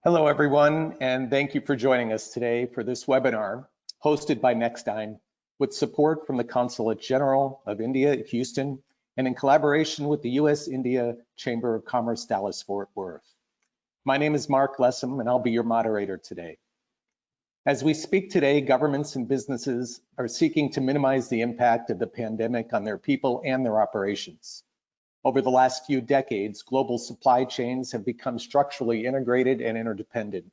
Hello, everyone, and thank you for joining us today for this webinar hosted by Nexdigm with support from the Consulate General of India at Houston and in collaboration with the U.S.-India Chamber of Commerce Dallas-Fort Worth. My name is Mark Lessem, and I'll be your moderator today. As we speak today, governments and businesses are seeking to minimize the impact of the pandemic on their people and their operations. Over the last few decades, global supply chains have become structurally integrated and interdependent.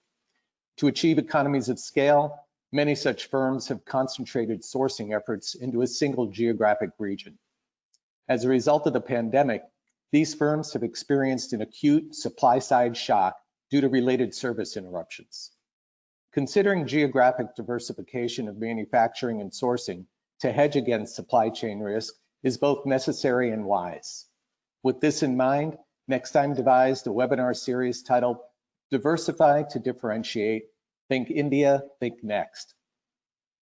To achieve economies of scale, many such firms have concentrated sourcing efforts into a single geographic region. As a result of the pandemic, these firms have experienced an acute supply-side shock due to related service interruptions. Considering geographic diversification of manufacturing and sourcing to hedge against supply chain risk is both necessary and wise. With this in mind, Nexdigm devised a webinar series titled Diversify to Differentiate, Think India, Think Next.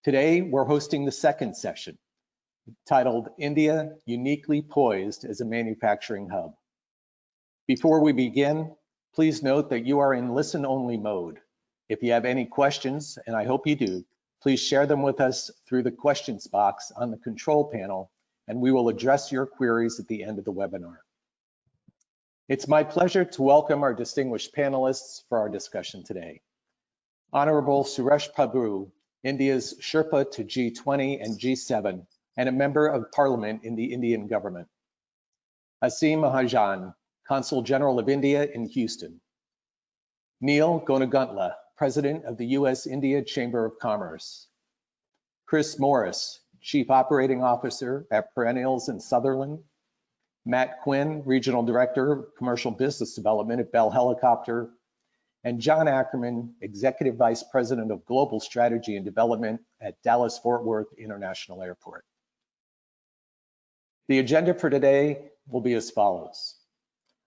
Today, we're hosting the second session, titled India Uniquely Poised as a Manufacturing Hub. Before we begin, please note that you are in listen-only mode. If you have any questions, and I hope you do, please share them with us through the questions box on the control panel, and we will address your queries at the end of the webinar. It's my pleasure to welcome our distinguished panelists for our discussion today. Honorable Suresh Prabhu, India's Sherpa to G20 and G7, and a member of Parliament in the Indian government. Aseem Mahajan, Consul General of India in Houston. Neil Gonaguntla, President of the U.S.-India Chamber of Commerce. Chris Morris, Chief Operating Officer at Perennials in Sutherland. Matt Quinn, Regional Director of Commercial Business Development at Bell Helicopter, and John Ackerman, Executive Vice President of Global Strategy and Development at Dallas-Fort Worth International Airport. The agenda for today will be as follows.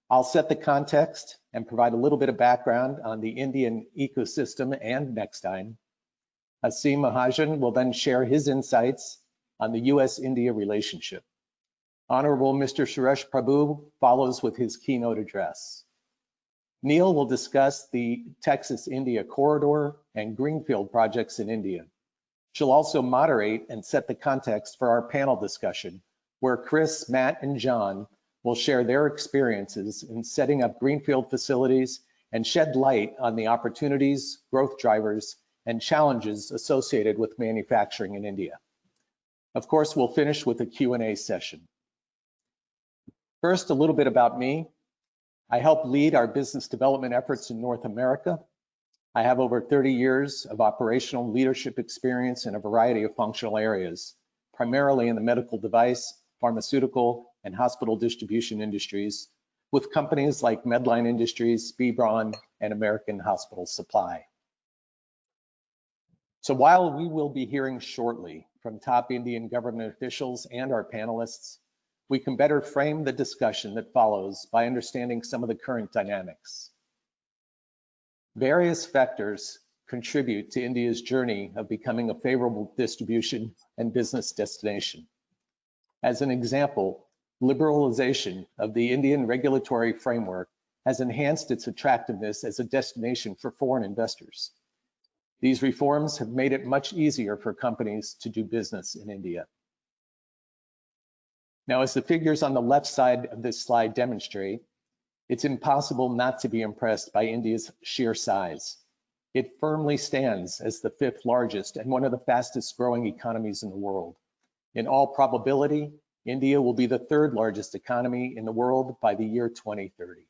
I'll set the context and provide a little bit of background on the Indian ecosystem and Nexdigm. Aseem Mahajan will then share his insights on the U.S.-India relationship. Honorable Mr. Suresh Prabhu follows with his keynote address. Neil will discuss the Texas-India corridor and greenfield projects in India. She'll also moderate and set the context for our panel discussion, where Chris, Matt, and John will share their experiences in setting up greenfield facilities and shed light on the opportunities, growth drivers, and challenges associated with manufacturing in India. Of course, we'll finish with a Q&A session. First, a little bit about me. I help lead our business development efforts in North America. I have over 30 years of operational leadership experience in a variety of functional areas, primarily in the medical device, pharmaceutical, and hospital distribution industries, with companies like Medline Industries, Bebron, and American Hospital Supply. So while we will be hearing shortly from top Indian government officials and our panelists, we can better frame the discussion that follows by understanding some of the current dynamics. Various factors contribute to India's journey of becoming a favorable distribution and business destination. As an example, liberalization of the Indian regulatory framework has enhanced its attractiveness as a destination for foreign investors. These reforms have made it much easier for companies to do business in India. Now, as the figures on the left side of this slide demonstrate, it's impossible not to be impressed by India's sheer size. It firmly stands as the 5th largest and one of the fastest growing economies in the world. In all probability, India will be the 3rd largest economy in the world by the year 2030.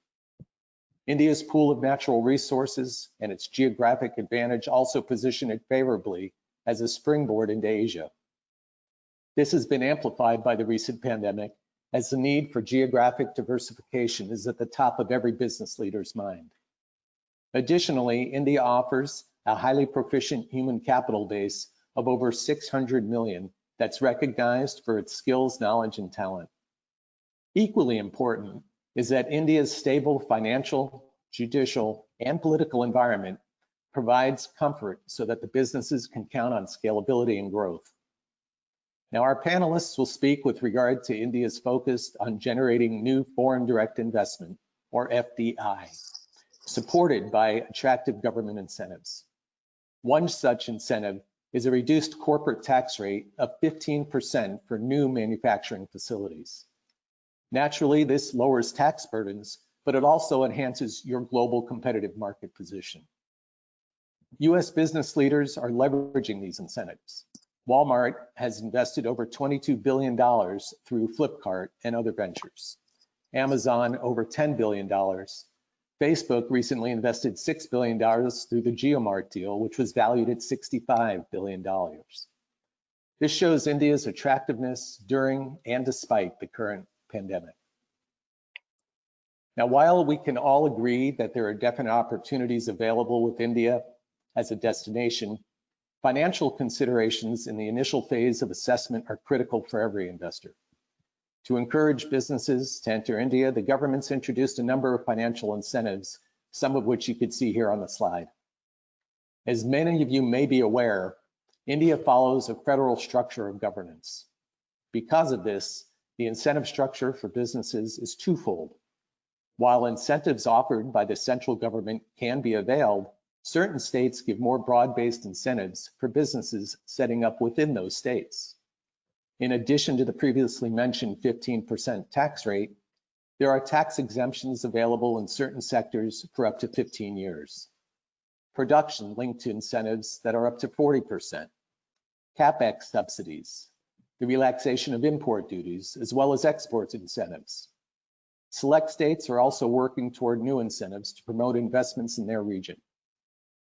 India's pool of natural resources and its geographic advantage also position it favorably as a springboard into Asia. This has been amplified by the recent pandemic, as the need for geographic diversification is at the top of every business leader's mind. Additionally, India offers a highly proficient human capital base of over 600 million that's recognized for its skills, knowledge, and talent. Equally important is that India's stable financial, judicial, and political environment provides comfort so that the businesses can count on scalability and growth. Now, our panelists will speak with regard to India's focus on generating new foreign direct investment, or FDI, supported by attractive government incentives. One such incentive is a reduced corporate tax rate of 15% for new manufacturing facilities. Naturally, this lowers tax burdens, but it also enhances your global competitive market position. US business leaders are leveraging these incentives. Walmart has invested over $22 billion through Flipkart and other ventures. Amazon over $10 billion. Facebook recently invested $6 billion through the GeoMart deal, which was valued at $65 billion. This shows India's attractiveness during and despite the current pandemic. Now, while we can all agree that there are definite opportunities available with India as a destination, financial considerations in the initial phase of assessment are critical for every investor. To encourage businesses to enter India, the government's introduced a number of financial incentives, some of which you could see here on the slide. As many of you may be aware, India follows a federal structure of governance. Because of this, the incentive structure for businesses is twofold. While incentives offered by the central government can be availed, certain states give more broad-based incentives for businesses setting up within those states. In addition to the previously mentioned 15% tax rate, there are tax exemptions available in certain sectors for up to 15 years. Production linked to incentives that are up to 40%. CapEx subsidies, the relaxation of import duties, as well as export incentives. Select states are also working toward new incentives to promote investments in their region.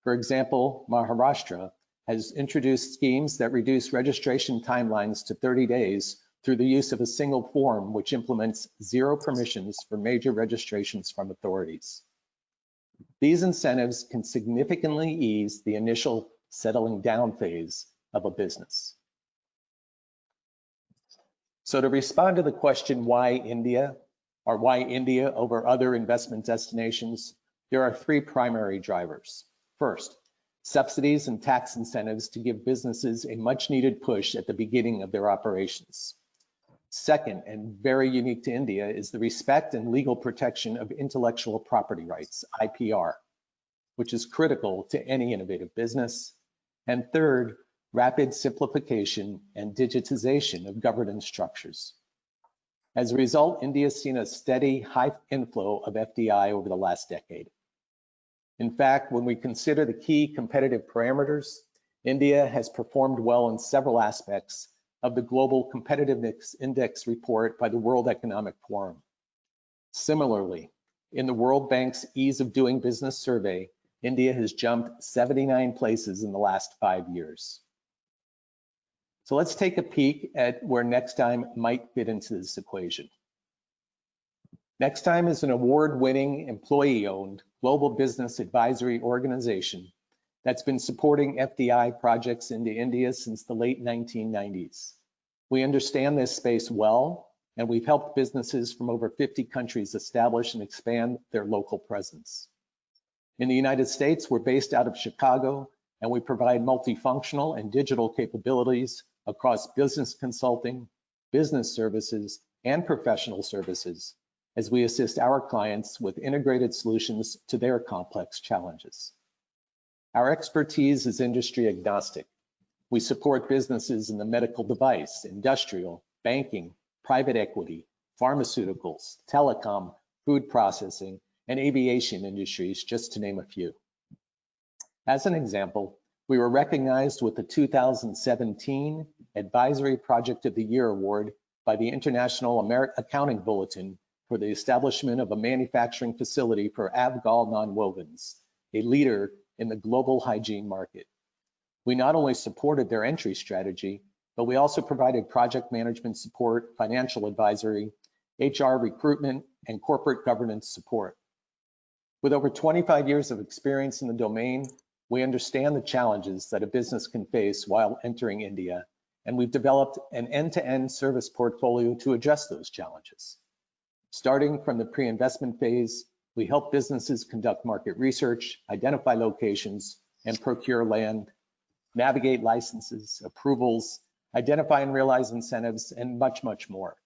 For example, Maharashtra has introduced schemes that reduce registration timelines to 30 days through the use of a single form, which implements zero permissions for major registrations from authorities. These incentives can significantly ease the initial settling down phase of a business. So to respond to the question, why India, or why India over other investment destinations, there are three primary drivers. First, subsidies and tax incentives to give businesses a much needed push at the beginning of their operations. Second, and very unique to India, is the respect and legal protection of intellectual property rights, IPR, which is critical to any innovative business. And third, rapid simplification and digitization of governance structures. As a result, India has seen a steady high inflow of FDI over the last decade. In fact, when we consider the key competitive parameters, India has performed well in several aspects of the Global Competitiveness Index report by the World Economic Forum. Similarly, in the World Bank's Ease of Doing Business survey, India has jumped 79 places in the last 5 years. So let's take a peek at where Nexdigm might fit into this equation. Nexdigm is an award-winning, employee-owned global business advisory organization that's been supporting FDI projects into India since the late 1990s. We understand this space well, and we've helped businesses from over 50 countries establish and expand their local presence. In the United States, we're based out of Chicago, and we provide multifunctional and digital capabilities across business consulting, business services, and professional services, as we assist our clients with integrated solutions to their complex challenges. Our expertise is industry agnostic. We support businesses in the medical device, industrial, banking, private equity, pharmaceuticals, telecom, food processing, and aviation industries, just to name a few. As an example, we were recognized with the 2017 Advisory Project of the Year Award by the International Accounting Bulletin for the establishment of a manufacturing facility for Avgal nonwovens, a leader in the global hygiene market. We not only supported their entry strategy, but we also provided project management support, financial advisory, HR recruitment, and corporate governance support. With over 25 years of experience in the domain, we understand the challenges that a business can face while entering India, and we've developed an end-to-end service portfolio to address those challenges. Starting from the pre-investment phase, we help businesses conduct market research, identify locations, and procure land, navigate licenses, approvals, identify and realize incentives, and much, much more.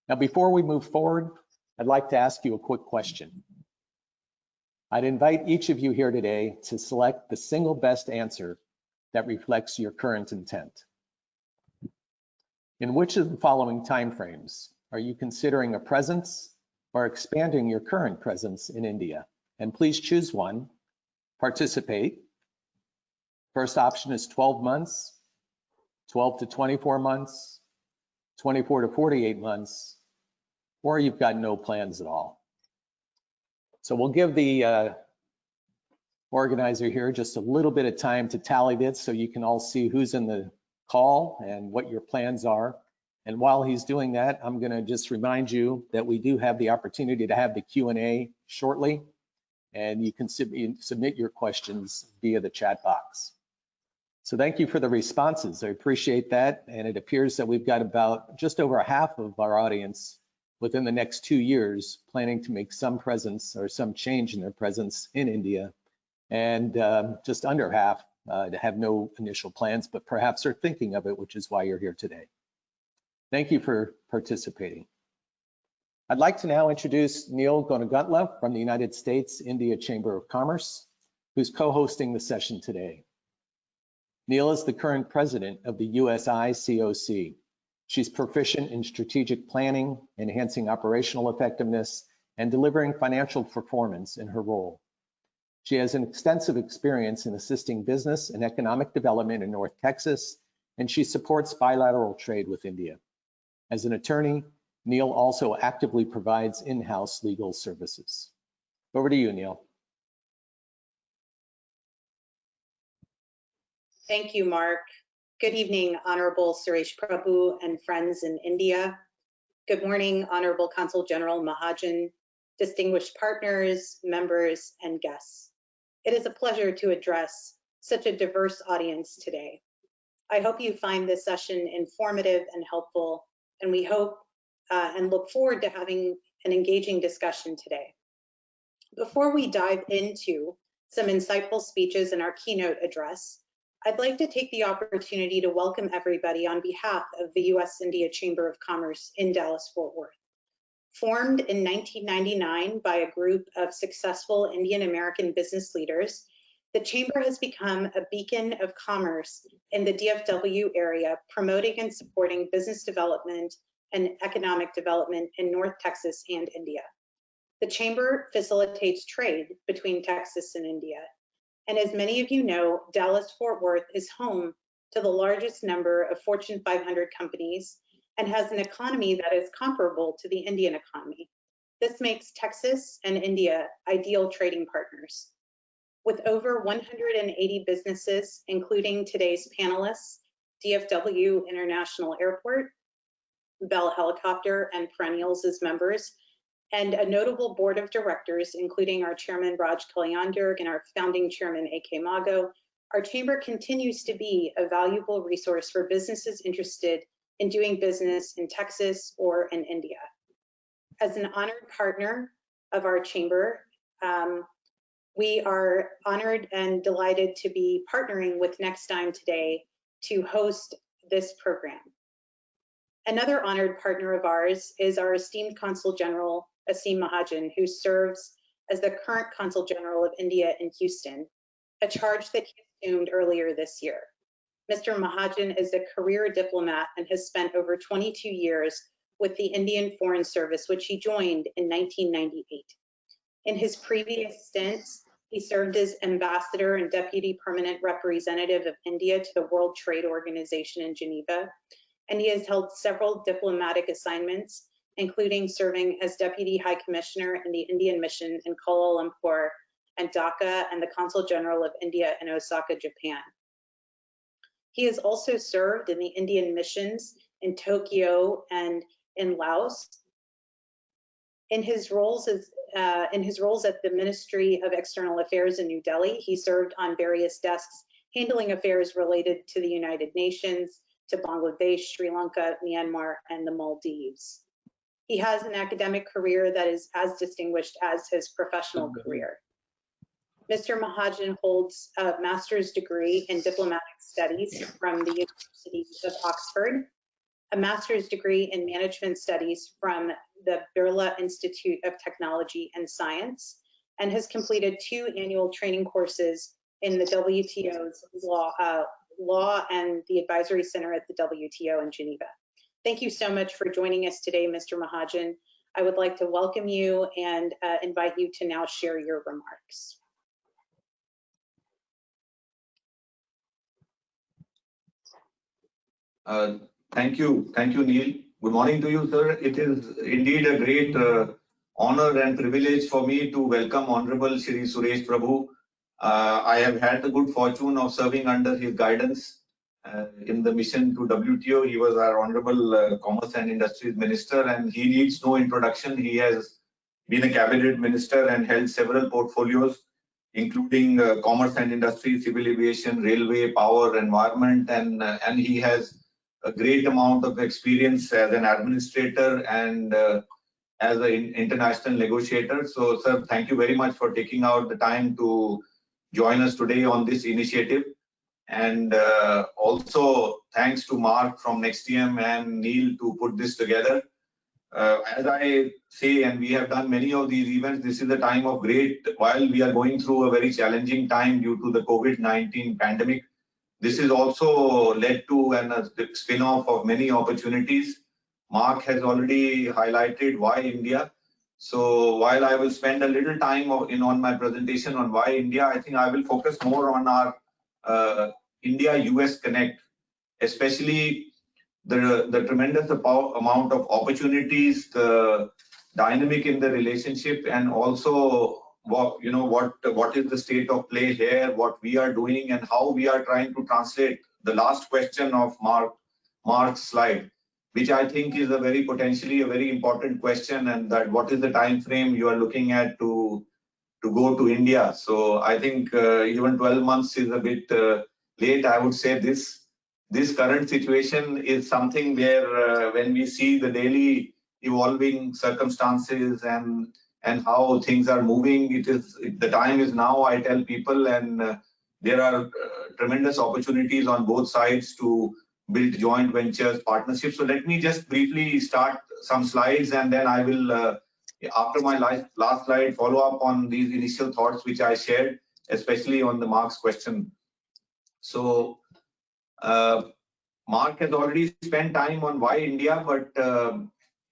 Now, before we move forward, I'd like to ask you a quick question. I'd invite each of you here today to select the single best answer that reflects your current intent. In which of the following timeframes are you considering a presence or expanding your current presence in India? And please choose one. Participate. First option is 12 months, 12 to 24 months, 24 to 48 months, or you've got no plans at all. So we'll give the organizer here just a little bit of time to tally this so you can all see who's in the call and what your plans are. And while he's doing that, I'm going to just remind you that we do have the opportunity to have the Q&A shortly, and you can submit your questions via the chat box. So thank you for the responses. I appreciate that. And it appears that we've got about just over half of our audience within the next 2 years planning to make some presence or some change in their presence in India, and just under half to have no initial plans, but perhaps are thinking of it, which is why you're here today. Thank you for participating. I'd like to now introduce Neil Gonagutla from the United States India Chamber of Commerce, who's co-hosting the session today. Neil is the current president of the USICOC. She's proficient in strategic planning, enhancing operational effectiveness, and delivering financial performance in her role. She has an extensive experience in assisting business and economic development in North Texas, and she supports bilateral trade with India. As an attorney, Neil also actively provides in-house legal services. Over to you, Neil. Thank you, Mark. Good evening, Honorable Suresh Prabhu and friends in India. Good morning, Honorable Consul General Mahajan, distinguished partners, members, and guests. It is a pleasure to address such a diverse audience today. I hope you find this session informative and helpful, and we hope and look forward to having an engaging discussion today. Before we dive into some insightful speeches in our keynote address, I'd like to take the opportunity to welcome everybody on behalf of the U.S.-India Chamber of Commerce in Dallas-Fort Worth. Formed in 1999 by a group of successful Indian American business leaders, the Chamber has become a beacon of commerce in the DFW area, promoting and supporting business development and economic development in North Texas and India. The Chamber facilitates trade between Texas and India. And as many of you know, Dallas-Fort Worth is home to the largest number of Fortune 500 companies and has an economy that is comparable to the Indian economy. This makes Texas and India ideal trading partners. With over 180 businesses, including today's panelists, DFW International Airport, Bell Helicopter, and Perennials as members, and a notable board of directors, including our chairman, Raj Kalyandur, and our founding chairman, A.K. Mago, our chamber continues to be a valuable resource for businesses interested in doing business in Texas or in India. As an honored partner of our chamber, we are honored and delighted to be partnering with Nexdigm today to host this program. Another honored partner of ours is our esteemed Consul General, Asim Mahajan, who serves as the current Consul General of India in Houston, a charge that he assumed earlier this year. Mr. Mahajan is a career diplomat and has spent over 22 years with the Indian Foreign Service, which he joined in 1998. In his previous stints, he served as ambassador and deputy permanent representative of India to the World Trade Organization in Geneva, and he has held several diplomatic assignments, including serving as Deputy High Commissioner in the Indian Mission in Kuala Lumpur and Dhaka, and the Consul General of India in Osaka, Japan. He has also served in the Indian missions in Tokyo and in Laos. In his roles at the Ministry of External Affairs in New Delhi, he served on various desks handling affairs related to the United Nations, to Bangladesh, Sri Lanka, Myanmar, and the Maldives. He has an academic career that is as distinguished as his professional career. Mr. Mahajan holds a master's degree in diplomatic studies from the University of Oxford, a master's degree in management studies from the Birla Institute of Technology and Science, and has completed 2 annual training courses in the WTO's law and the advisory center at the WTO in Geneva. Thank you so much for joining us today, Mr. Mahajan. I would like to welcome you and invite you to now share your remarks. Thank you, Neil. Good morning to you, sir. It is indeed a great honor and privilege for me to welcome Honorable Shri Suresh Prabhu. I have had the good fortune of serving under his guidance in the mission to WTO. He was our Honorable Commerce and Industries Minister, and he needs no introduction. He has been a cabinet minister and held several portfolios, including commerce and industry, civil aviation, railway, power, environment, and he has a great amount of experience as an administrator and as an international negotiator. So, sir, thank you very much for taking out the time to join us today on this initiative. And also thanks to Mark from Nexdigm and Neil to put this together. As I say, and we have done many of these events, this is a time of great, while we are going through a very challenging time due to the COVID-19 pandemic, this is also led to a spin-off of many opportunities. Mark has already highlighted why India. So while I will spend a little time on my presentation on why India, I think I will focus more on our India-US Connect, especially the tremendous amount of opportunities, the dynamic in the relationship, and also what is the state of play here, what we are doing, and how we are trying to translate the last question of Mark's slide, which I think is potentially a very important question, and that what is the time frame you are looking at to go to India. So I think even 12 months is a bit late. I would say this current situation is something where when we see the daily evolving circumstances and how things are moving, the time is now, I tell people, and there are tremendous opportunities on both sides to build joint ventures, partnerships. So let me just briefly start some slides, and then I will, after my last slide, follow up on these initial thoughts which I shared, especially on the Mark's question. So Mark has already spent time on why India, but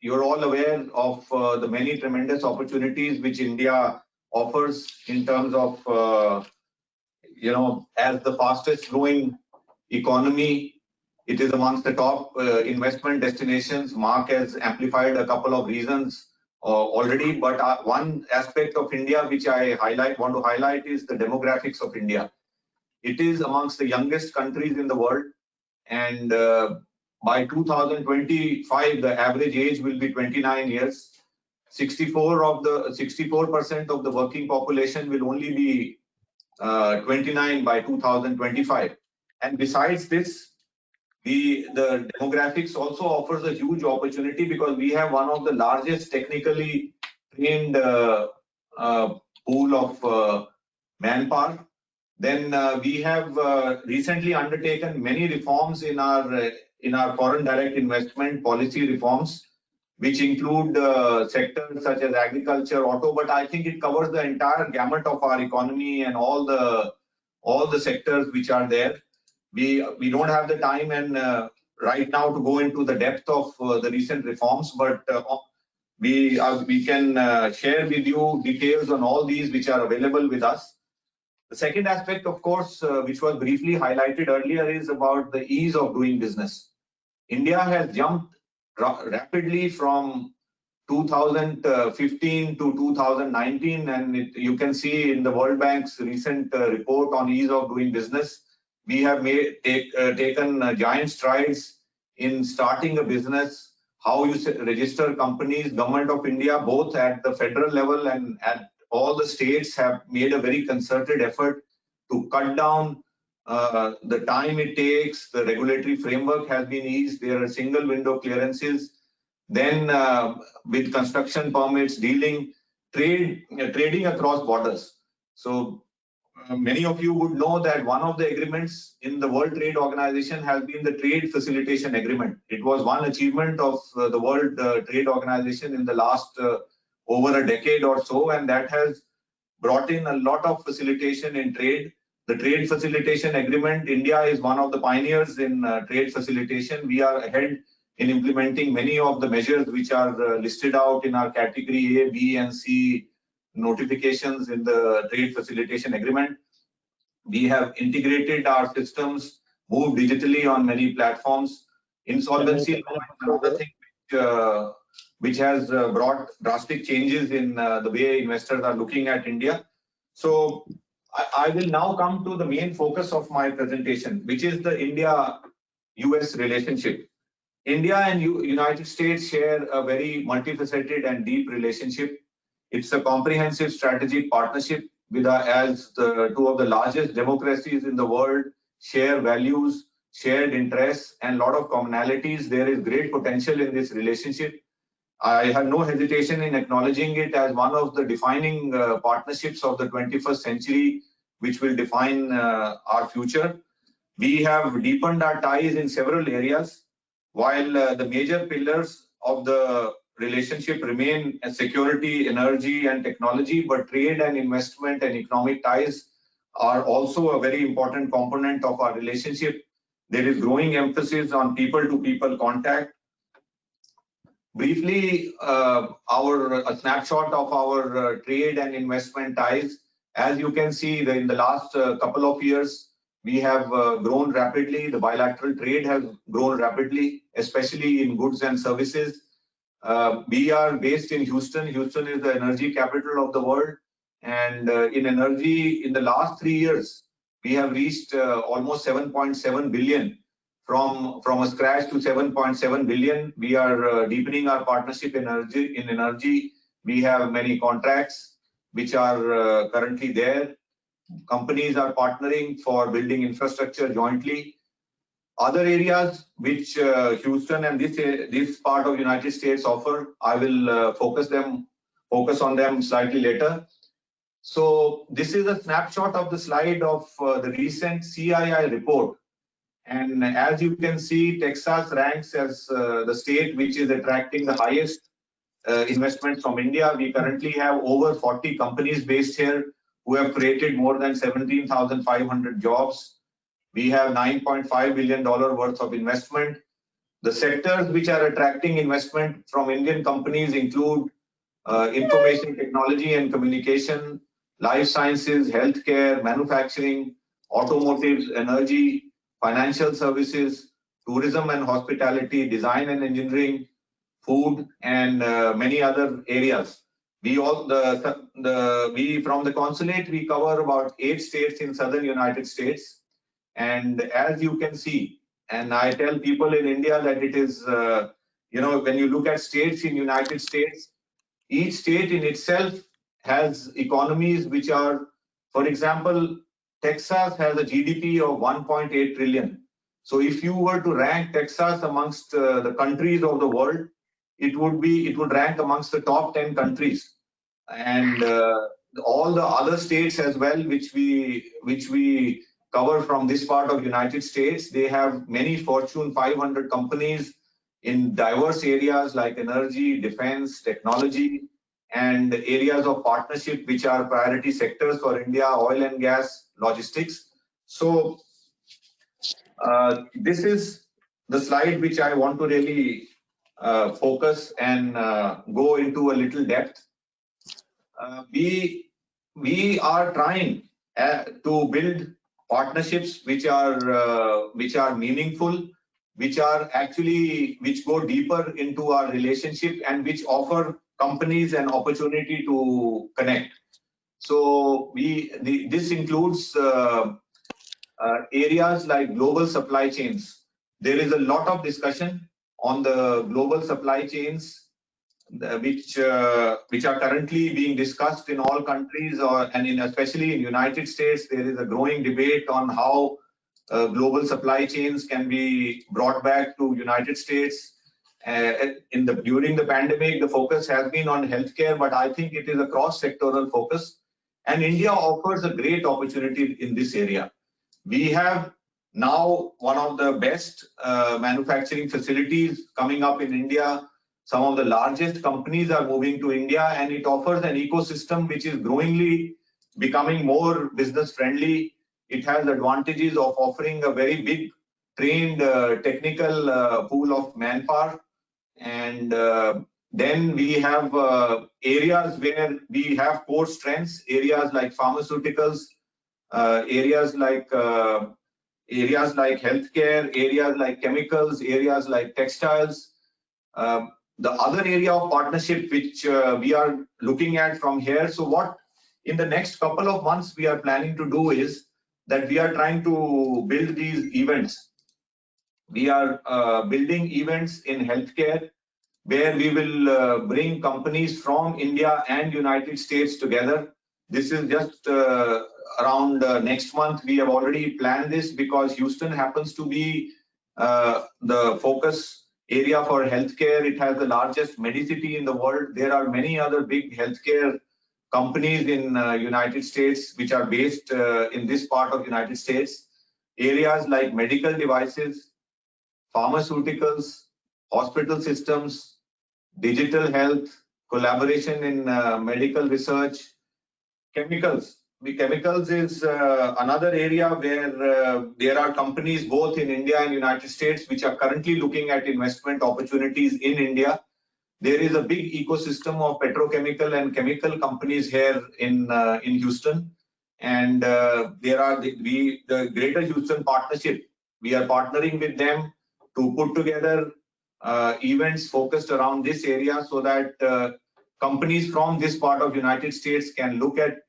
you're all aware of the many tremendous opportunities which India offers in terms of, as the fastest growing economy. It is amongst the top investment destinations. Mark has amplified a couple of reasons already, but one aspect of India which I want to highlight is the demographics of India. It is amongst the youngest countries in the world, and by 2025, the average age will be 29 years. 64% of the working population will only be 29 by 2025. And besides this, the demographics also offers a huge opportunity because we have one of the largest technically trained pool of manpower. Then we have recently undertaken many reforms in our foreign direct investment policy reforms, which include sectors such as agriculture, auto, but I think it covers the entire gamut of our economy and all the sectors which are there. We don't have the time and right now to go into the depth of the recent reforms, but we can share with you details on all these which are available with us. The second aspect, of course, which was briefly highlighted earlier, is about the ease of doing business. India has jumped rapidly from 2015 to 2019, and you can see in the World Bank's recent report on ease of doing business, we have taken giant strides in starting a business, how you register companies. Government of India, both at the federal level and at all the states, have made a very concerted effort to cut down the time it takes. The regulatory framework has been eased. There are single window clearances. Then with construction permits, trading across borders. So many of you would know that one of the agreements in the World Trade Organization has been the Trade Facilitation Agreement. It was one achievement of the World Trade Organization in the last over a decade or so, and that has brought in a lot of facilitation in trade. The trade facilitation agreement, India is one of the pioneers in trade facilitation. We are ahead in implementing many of the measures which are listed out in our category A, B, and C notifications in the trade facilitation agreement. We have integrated our systems, moved digitally on many platforms. Insolvency law is another thing which has brought drastic changes in the way investors are looking at India. So I will now come to the main focus of my presentation, which is the India-US relationship. India and United States share a very multifaceted and deep relationship. It's a comprehensive strategic partnership with as the two of the largest democracies in the world share values, shared interests, and a lot of commonalities. There is great potential in this relationship. I have no hesitation in acknowledging it as one of the defining partnerships of the 21st century, which will define our future. We have deepened our ties in several areas, while the major pillars of the relationship remain security, energy, and technology, but trade and investment and economic ties are also a very important component of our relationship. There is growing emphasis on people-to-people contact. Briefly, a snapshot of our trade and investment ties. As you can see, in the last couple of years, we have grown rapidly. The bilateral trade has grown rapidly, especially in goods and services. We are based in Houston. Houston is the energy capital of the world. And in energy, in the last 3 years, we have reached almost 7.7 billion. From a scratch to 7.7 billion. We are deepening our partnership in energy. We have many contracts which are currently there. Companies are partnering for building infrastructure jointly. Other areas which Houston and this part of United States offer, I will focus on them slightly later. So this is a snapshot of the slide of the recent CII report. And as you can see, Texas ranks as the state which is attracting the highest investments from India. We currently have over 40 companies based here who have created more than 17,500 jobs. We have $9.5 billion worth of investment. The sectors which are attracting investment from Indian companies include information technology and communication, life sciences, healthcare, manufacturing, automotives, energy, financial services, tourism and hospitality, design and engineering, food, and many other areas. We from the consulate, we cover about 8 states in southern United States. And as you can see, and I tell people in India that it is, when you look at states in United States, each state in itself has economies which are, for example, Texas has a GDP of 1.8 trillion. So if you were to rank Texas amongst the countries of the world, it would rank amongst the top 10 countries. And all the other states as well, which we cover from this part of United States, they have many Fortune 500 companies in diverse areas like energy, defense, technology, and areas of partnership which are priority sectors for India: oil and gas, logistics. So this is the slide which I want to really focus and go into a little depth. We are trying to build partnerships which are meaningful, which go deeper into our relationship and which offer companies an opportunity to connect. So this includes areas like global supply chains. There is a lot of discussion on the global supply chains which are currently being discussed in all countries, especially in United States. There is a growing debate on how global supply chains can be brought back to United States. During the pandemic, the focus has been on healthcare, but I think it is a cross-sectoral focus. And India offers a great opportunity in this area. We have now one of the best manufacturing facilities coming up in India. Some of the largest companies are moving to India, and it offers an ecosystem which is growingly becoming more business friendly. It has advantages of offering a very big trained technical pool of manpower. And then we have areas where we have core strengths, areas like pharmaceuticals, areas like healthcare, areas like chemicals, areas like textiles. The other area of partnership which we are looking at from here. So what in the next couple of months we are planning to do is that we are trying to build these events. We are building events in healthcare where we will bring companies from India and United States together. This is just around next month. We have already planned this because Houston happens to be the focus area for healthcare. It has the largest medicity in the world. There are many other big healthcare companies in United States which are based in this part of United States. Areas like medical devices, pharmaceuticals, hospital systems, digital health, collaboration in medical research, chemicals. The chemicals is another area where there are companies both in India and United States which are currently looking at investment opportunities in India. There is a big ecosystem of petrochemical and chemical companies here in Houston, and there are the Greater Houston Partnership. We are partnering with them to put together events focused around this area so that companies from this part of United States can look at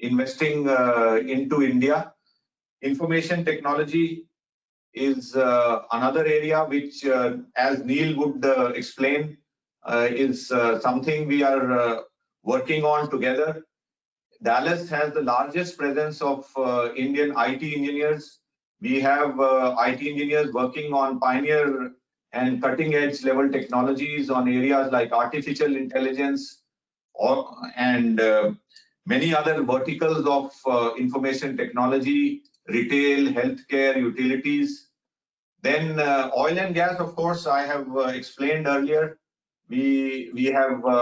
investing into India. Information technology is another area which, as Neil would explain, is something we are working on together. Dallas has the largest presence of Indian IT engineers. We have IT engineers working on pioneer and cutting edge level technologies on areas like artificial intelligence and many other verticals of information technology, retail, healthcare, utilities. Then oil and gas, of course, I have explained earlier. We are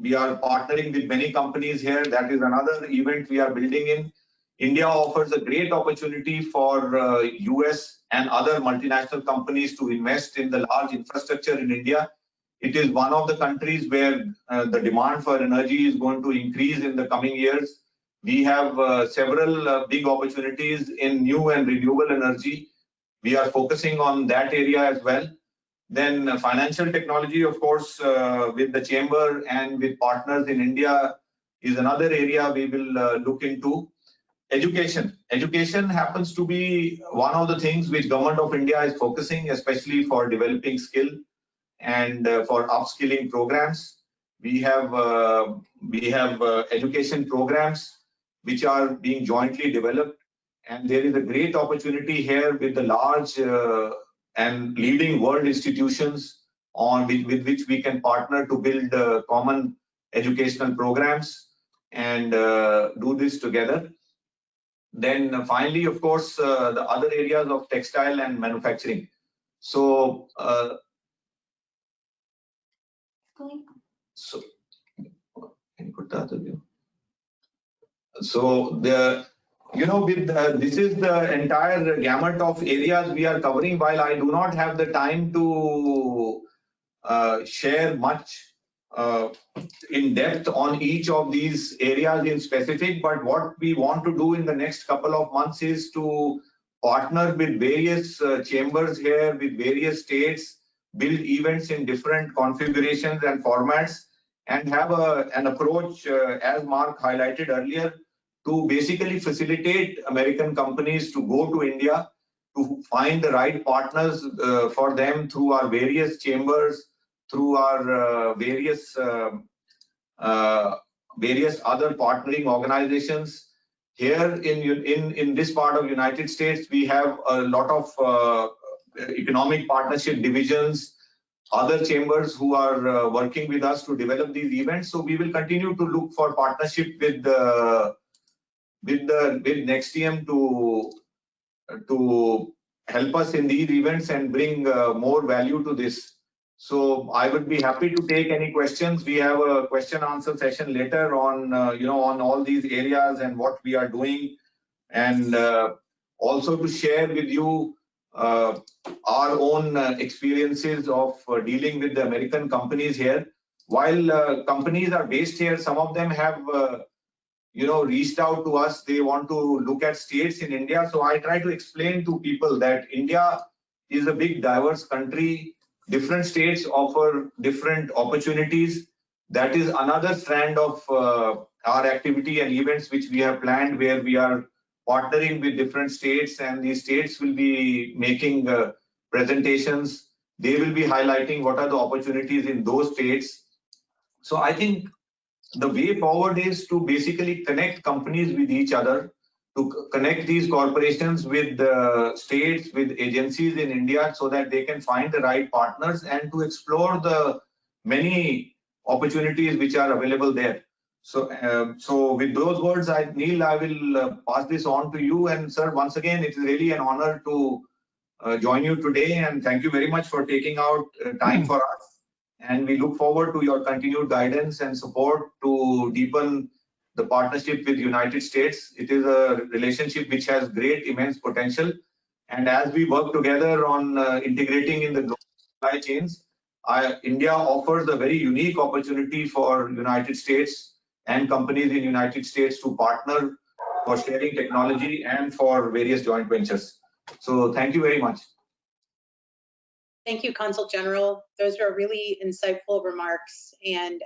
partnering with many companies here. That is another event we are building in. India offers a great opportunity for US and other multinational companies to invest in the large infrastructure in India. It is one of the countries where the demand for energy is going to increase in the coming years. We have several big opportunities in new and renewable energy. We are focusing on that area as well. Then financial technology, of course, with the chamber and with partners in India is another area we will look into. Education happens to be one of the things which Government of India is focusing, especially for developing skill and for upskilling programs. We have education programs which are being jointly developed, and there is a great opportunity here with the large and leading world institutions with which we can partner to build common educational programs and do this together. Then finally, of course, the other areas of textile and manufacturing. So, can you put the other view? So this is the entire gamut of areas we are covering. While I do not have the time to share much in depth on each of these areas in specific, but what we want to do in the next couple of months is to partner with various chambers here, with various states, build events in different configurations and formats, and have an approach, as Mark highlighted earlier, to basically facilitate American companies to go to India, to find the right partners for them through our various chambers, through our various other partnering organizations. Here in this part of United States, we have a lot of economic partnership divisions, other chambers who are working with us to develop these events. So we will continue to look for partnership with Nexdigm to help us in these events and bring more value to this. So I would be happy to take any questions. We have a question answer session later on, on all these areas and what we are doing, and also to share with you our own experiences of dealing with the American companies here. While companies are based here, some of them have reached out to us. They want to look at states in India. So I try to explain to people that India is a big diverse country. Different states offer different opportunities. That is another strand of our activity and events which we have planned, where we are partnering with different states, and these states will be making presentations. They will be highlighting what are the opportunities in those states. So I think the way forward is to basically connect companies with each other, to connect these corporations with states, with agencies in India, so that they can find the right partners and to explore the many opportunities which are available there. So with those words, Neil, I will pass this on to you. And sir, once again, it is really an honor to join you today, and thank you very much for taking out time for us. And we look forward to your continued guidance and support to deepen the partnership with United States. It is a relationship which has great, immense potential. And as we work together on integrating in the global supply chains, India offers a very unique opportunity for United States and companies in United States to partner for sharing technology and for various joint ventures. So thank you very much. Thank you, Consul General. Those are really insightful remarks, and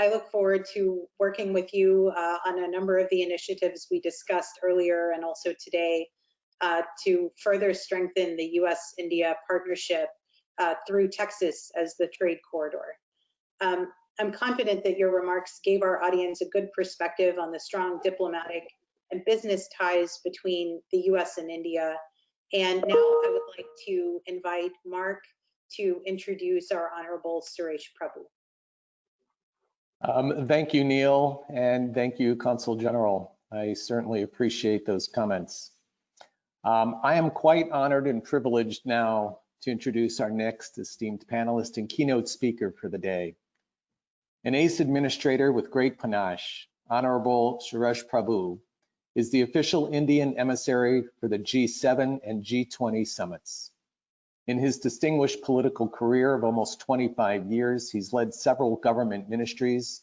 I look forward to working with you on a number of the initiatives we discussed earlier and also today to further strengthen the U.S.-India partnership through Texas as the trade corridor. I'm confident that your remarks gave our audience a good perspective on the strong diplomatic and business ties between the U.S. and India. And now I would like to invite Mark to introduce our Honorable Suresh Prabhu. Thank you, Neil, and thank you, Consul General. I certainly appreciate those comments. I am quite honored and privileged now to introduce our next esteemed panelist and keynote speaker for the day. An ace administrator with great panache, Honorable Suresh Prabhu is the official Indian emissary for the G7 and G20 summits. In his distinguished political career of almost 25 years, he's led several government ministries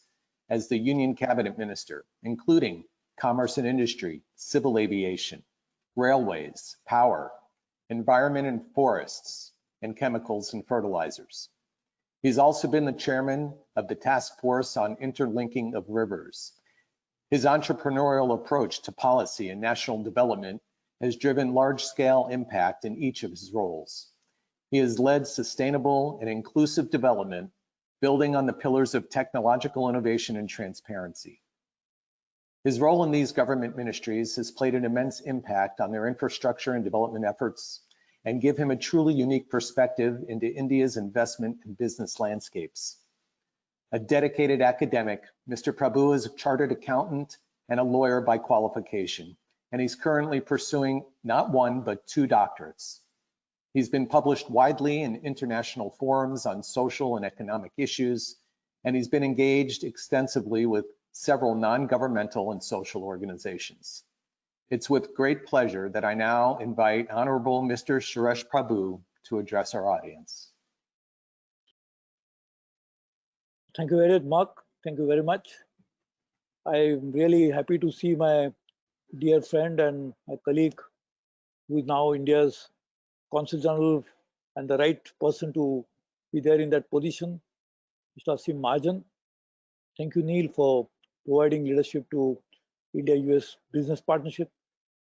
as the Union Cabinet Minister, including Commerce and Industry, Civil Aviation, Railways, Power, Environment and Forests, and Chemicals and Fertilizers. He's also been the chairman of the Task Force on Interlinking of Rivers. His entrepreneurial approach to policy and national development has driven large-scale impact in each of his roles. He has led sustainable and inclusive development, building on the pillars of technological innovation and transparency. His role in these government ministries has played an immense impact on their infrastructure and development efforts, and give him a truly unique perspective into India's investment and business landscapes. A dedicated academic, Mr. Prabhu is a chartered accountant and a lawyer by qualification, and he's currently pursuing not one, but 2 doctorates. He's been published widely in international forums on social and economic issues, and he's been engaged extensively with several non-governmental and social organizations. It's with great pleasure that I now invite Honorable Mr. Suresh Prabhu to address our audience. Thank you very much, Mark. Thank you very much. I'm really happy to see my dear friend and my colleague, who is now India's Consul General and the right person to be there in that position, Mr. Asim Mahajan. Thank you, Neil, for providing leadership to India-US business partnership.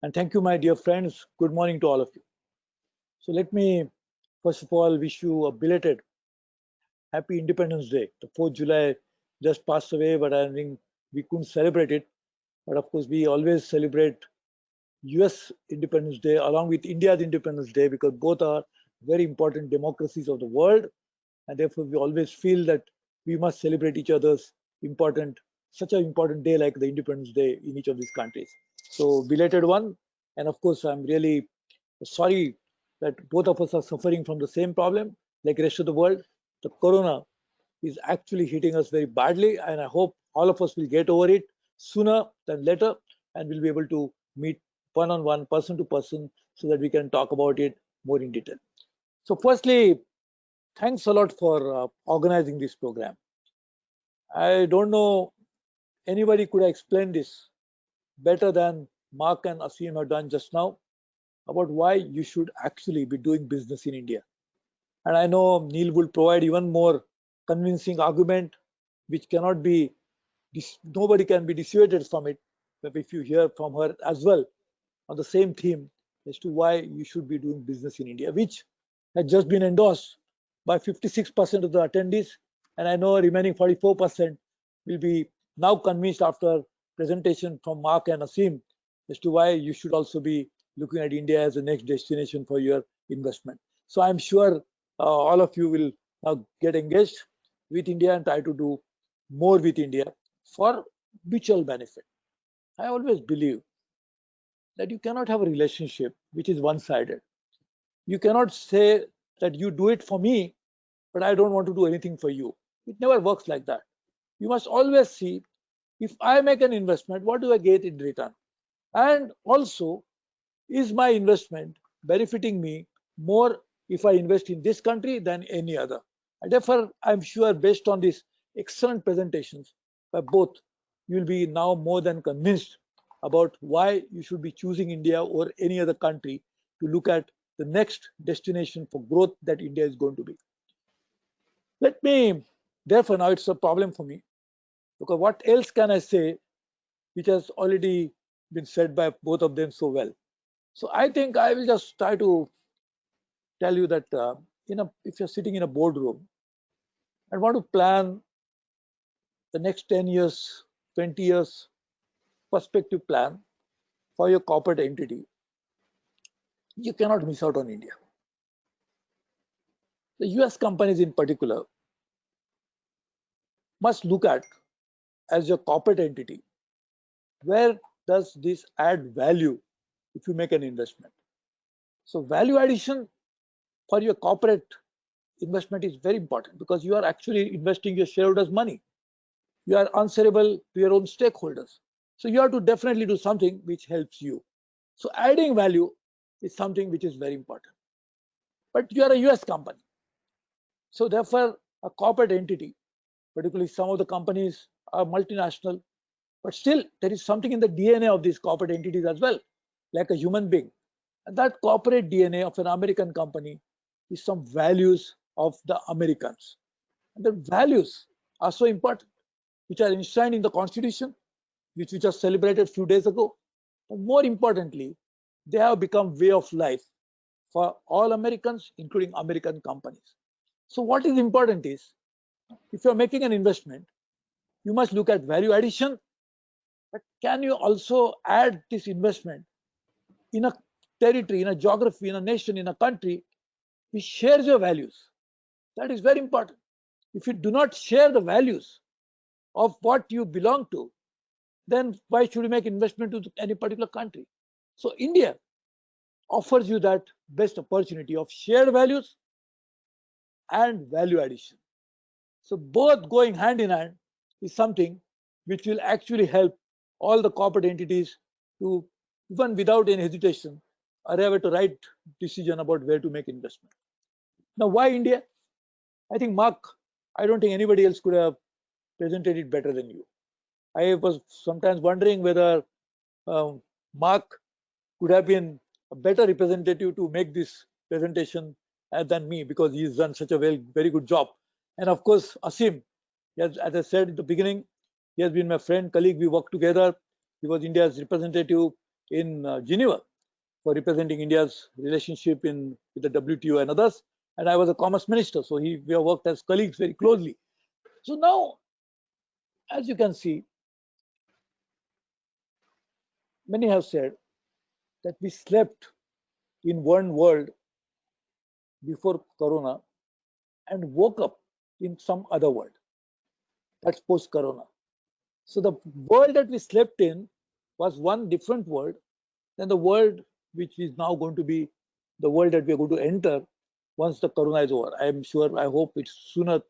And thank you, my dear friends. Good morning to all of you. So let me, first of all, wish you a belated Happy Independence Day. The 4th July just passed away, but I think we couldn't celebrate it. But of course, we always celebrate US Independence Day along with India's Independence Day, because both are very important democracies of the world. And therefore, we always feel that we must celebrate each other's such an important day like the Independence Day in each of these countries. So belated one. And of course, I'm really sorry that both of us are suffering from the same problem like the rest of the world. the corona is actually hitting us very badly, and I hope all of us will get over it sooner than later, and we'll be able to meet one-on-one, person to person, so that we can talk about it more in detail. So firstly, thanks a lot for organizing this program. I don't know anybody could explain this better than Mark and Asim have done just now about why you should actually be doing business in India. And I know Neil will provide even more convincing argument, which cannot be, nobody can be dissuaded from it. But if you hear from her as well on the same theme as to why you should be doing business in India, which has just been endorsed by 56% of the attendees. And I know remaining 44% will be now convinced after presentation from Mark and Asim as to why you should also be looking at India as the next destination for your investment. So I'm sure all of you will now get engaged with India and try to do more with India for mutual benefit. I always believe that you cannot have a relationship which is one-sided. You cannot say that you do it for me, but I don't want to do anything for you. It never works like that. You must always see, if I make an investment, what do I get in return? And also, is my investment benefiting me more if I invest in this country than any other? And therefore, I'm sure based on these excellent presentations by both, you will be now more than convinced about why you should be choosing India or any other country to look at the next destination for growth that India is going to be. Let me, therefore, now it's a problem for me, because what else can I say which has already been said by both of them so well? So I think I will just try to tell you that if you're sitting in a boardroom and want to plan the next 10 years, 20 years perspective plan for your corporate entity, you cannot miss out on India. The US companies in particular must look at, as your corporate entity, where does this add value if you make an investment? So value addition for your corporate investment is very important, because you are actually investing your shareholders' money. You are answerable to your own stakeholders. So you have to definitely do something which helps you. So adding value is something which is very important. But you are a US company. So therefore, a corporate entity, particularly some of the companies are multinational, but still there is something in the DNA of these corporate entities as well, like a human being. And that corporate DNA of an American company is some values of the Americans. And the values are so important, which are enshrined in the Constitution, which we just celebrated a few days ago. But more importantly, they have become way of life for all Americans, including American companies. So what is important is, if you're making an investment, you must look at value addition, but can you also add this investment in a territory, in a geography, in a nation, in a country which shares your values? That is very important. If you do not share the values of what you belong to, then why should you make investment to any particular country? So India offers you that best opportunity of shared values and value addition. So both going hand in hand is something which will actually help all the corporate entities to, even without any hesitation, arrive at the right decision about where to make investment. Now, why India? I think, Mark, I don't think anybody else could have presented it better than you. I was sometimes wondering whether Mark could have been a better representative to make this presentation than me, because he's done such a very good job. And of course, Asim, as I said in the beginning, he has been my friend, colleague. We worked together. He was India's representative in Geneva for representing India's relationship with the WTO and others. And I was a commerce minister, so we have worked as colleagues very closely. So now, as you can see, many have said that we slept in one world before Corona and woke up in some other world. That's post-Corona. So the world that we slept in was one different world than the world which is now going to be the world that we are going to enter once the corona is over. I am sure, I hope it's sooner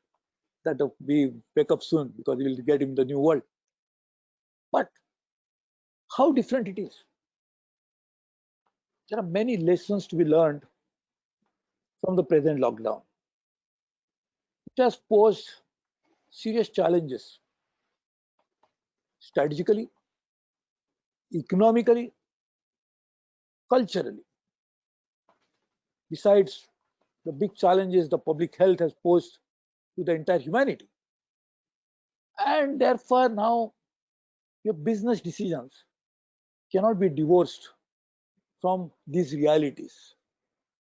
that we wake up soon, because we will get in the new world. But how different it is. There are many lessons to be learned from the present lockdown. It has posed serious challenges strategically, economically, culturally. Besides the big challenges the public health has posed to the entire humanity. And therefore now your business decisions cannot be divorced from these realities,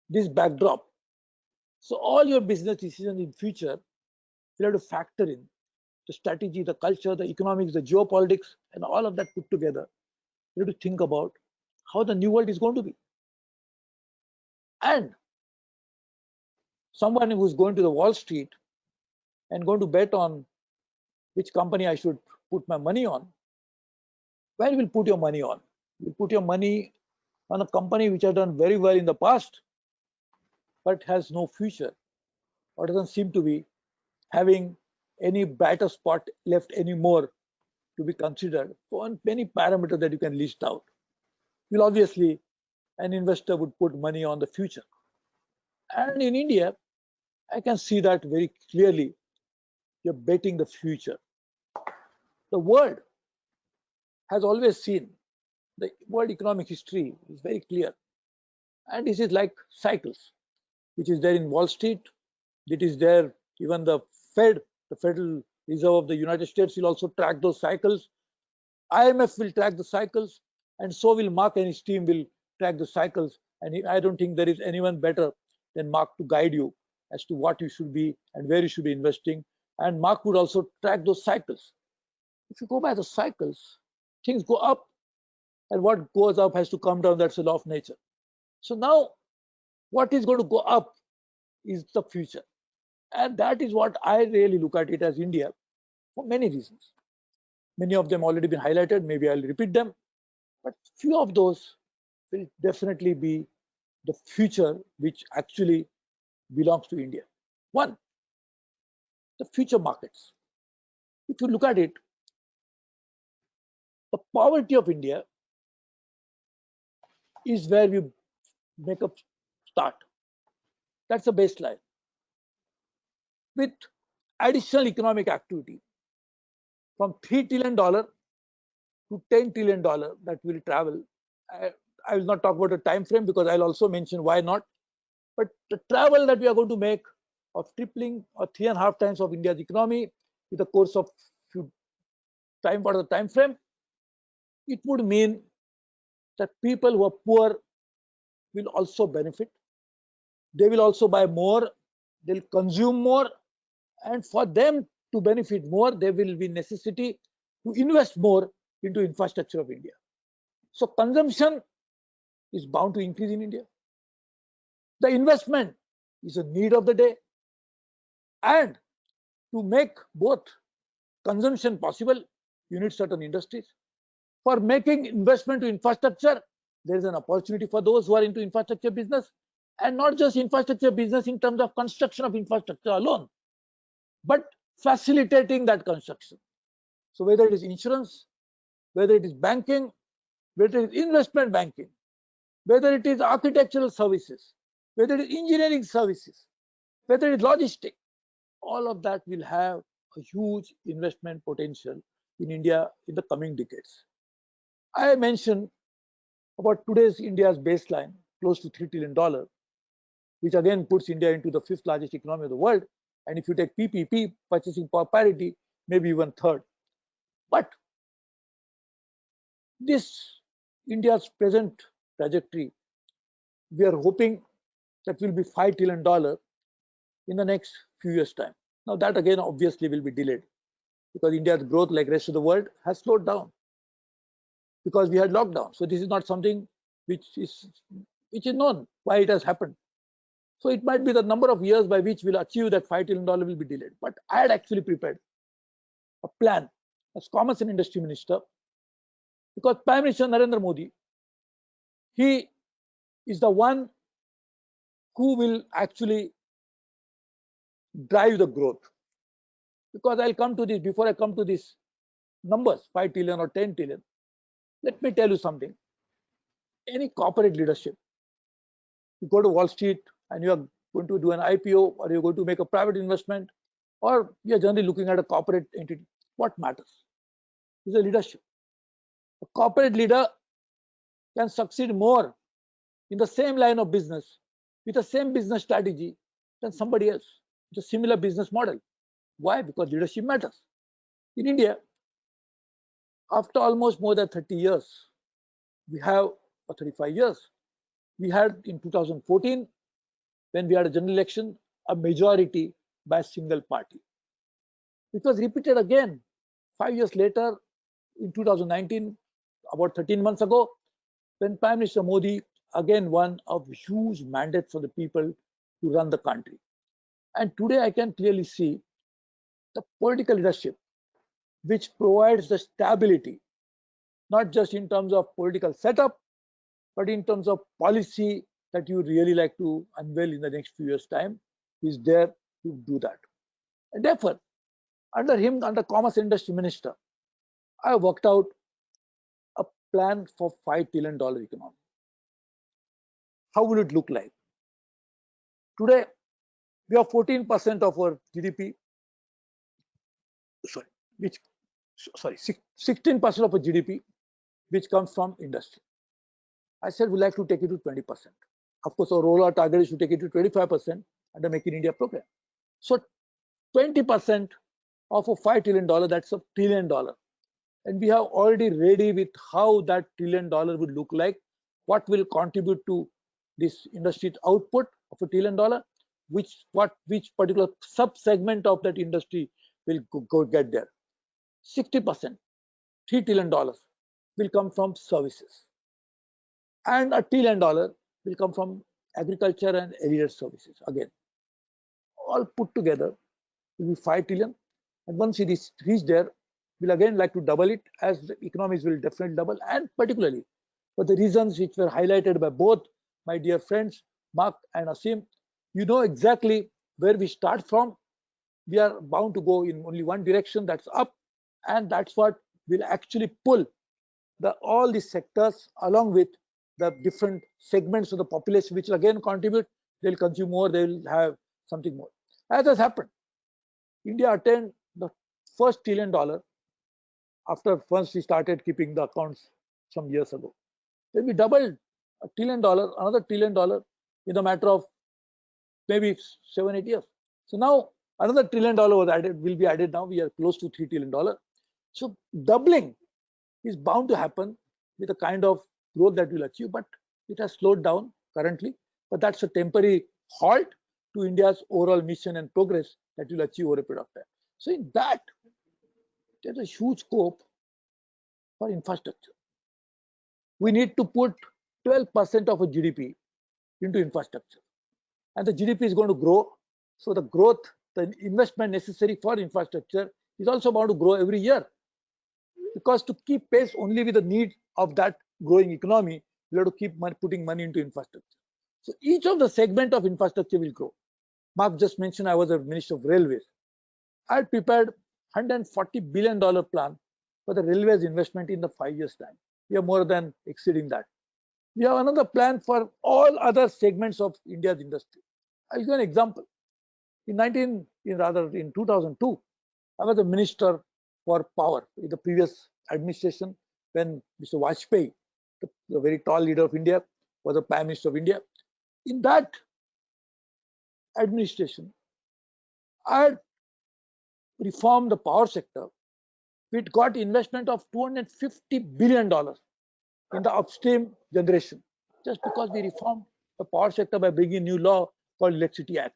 this backdrop. So all your business decisions in future will have to factor in the strategy, the culture, the economics, the geopolitics, and all of that put together. You have to think about how the new world is going to be. And someone who's going to the Wall Street and going to bet on which company I should put my money on, where will you put your money on? You put your money on a company which has done very well in the past, but has no future, or doesn't seem to be having any brighter spot left anymore to be considered on many parameters that you can list out. Well, obviously, an investor would put money on the future. And in India, I can see that very clearly. You're betting the future. The world has always seen, the world economic history is very clear. And this is like cycles, which is there in Wall Street, it is there, even the Fed, the Federal Reserve of the United States will also track those cycles. IMF will track the cycles, and so will Mark and his team will track the cycles. And I don't think there is anyone better than Mark to guide you as to what you should be and where you should be investing. And Mark would also track those cycles. If you go by the cycles, things go up, and what goes up has to come down. That's the law of nature. So now what is going to go up is the future. And that is what I really look at it as India, for many reasons. Many of them already been highlighted, maybe I'll repeat them, but few of those will definitely be the future which actually belongs to India. One, the future markets. If you look at it, the poverty of India is where we make a start. That's the baseline. With additional economic activity from $3 trillion to $10 trillion that will travel. I will not talk about the time frame because I'll also mention why not. But the travel that we are going to make of tripling or 3.5 times of India's economy with the course of few time, what is the time frame? It would mean that people who are poor will also benefit. They will also buy more, they'll consume more, and for them to benefit more, there will be necessity to invest more into infrastructure of India. So consumption is bound to increase in India. The investment is a need of the day. And to make both consumption possible, you need certain industries. For making investment to infrastructure, there is an opportunity for those who are into infrastructure business, and not just infrastructure business in terms of construction of infrastructure alone, but facilitating that construction. So whether it is insurance, whether it is banking, whether it is investment banking, whether it is architectural services, whether it is engineering services, whether it is logistics, all of that will have a huge investment potential in India in the coming decades. I mentioned about today's India's baseline, close to $3 trillion, which again puts India into the 5th largest economy of the world. And if you take PPP, purchasing power parity, maybe even 3rd. But this India's present trajectory, we are hoping that will be $5 trillion in the next few years' time. Now that again obviously will be delayed because India's growth, like rest of the world, has slowed down because we had lockdown. So this is not something which is known why it has happened. So it might be the number of years by which we'll achieve that $5 trillion will be delayed. But I had actually prepared a plan as Commerce and Industry Minister, because Prime Minister Narendra Modi, he is the one who will actually drive the growth. Because I'll come to this, before I come to these numbers, 5 trillion or 10 trillion, let me tell you something. Any corporate leadership, you go to Wall Street and you are going to do an IPO, or you're going to make a private investment, or you're generally looking at a corporate entity, what matters is the leadership. A corporate leader can succeed more in the same line of business with the same business strategy than somebody else with a similar business model. Why? Because leadership matters. In India, after almost more than 30 years, we have, or 35 years, we had in 2014, when we had a general election, a majority by a single party. It was repeated again 5 years later in 2019, about 13 months ago, when Prime Minister Modi again won a huge mandate for the people to run the country. And today I can clearly see the political leadership which provides the stability, not just in terms of political setup, but in terms of policy that you really like to unveil in the next few years' time, is there to do that. And therefore, under him, under Commerce Industry Minister, I worked out a plan for $5 trillion economy. How will it look like? Today, we have 14% of our GDP, 16% of our GDP, which comes from industry. I said we'd like to take it to 20%. Of course, our rollout target is to take it to 25% under Make in India program. So 20% of a $5 trillion, that's $1 trillion. And we have already ready with how that $1 trillion would look like, what will contribute to this industry output of $1 trillion, which particular sub-segment of that industry will go get there. 60%, $3 trillion will come from services. And $1 trillion will come from agriculture and allied services. Again, all put together will be 5 trillion. And once it is reached there, we'll again like to double it, as the economies will definitely double, and particularly for the reasons which were highlighted by both my dear friends, Mark and Asim. You know exactly where we start from. We are bound to go in only one direction, that's up, and that's what will actually pull all these sectors along with the different segments of the population, which will again contribute. They'll consume more, they'll have something more. As has happened, India attained the first $1 trillion after once we started keeping the accounts some years ago. Then we doubled $1 trillion, another $1 trillion in a matter of maybe 7-8 years. So now another $1 trillion will be added. Now we are close to $3 trillion. So doubling is bound to happen with the kind of growth that we'll achieve, but it has slowed down currently. But that's a temporary halt to India's overall mission and progress that will achieve over a period of time. So in that, there's a huge scope for infrastructure. We need to put 12% of our GDP into infrastructure, and the GDP is going to grow. So the growth, the investment necessary for infrastructure is also bound to grow every year, because to keep pace only with the need of that growing economy, we have to keep putting money into infrastructure. So each of the segment of infrastructure will grow. Mark just mentioned I was a Minister of Railways. I had prepared $140 billion plan for the railways investment in the 5 years' time. We are more than exceeding that. We have another plan for all other segments of India's industry. I'll give you an example. In 2002, I was a minister for power in the previous administration when Mr. Vajpayee, the very tall leader of India, was the Prime Minister of India. In that administration, I had reformed the power sector. We got investment of $250 billion in the upstream generation, just because we reformed the power sector by bringing a new law called Electricity Act.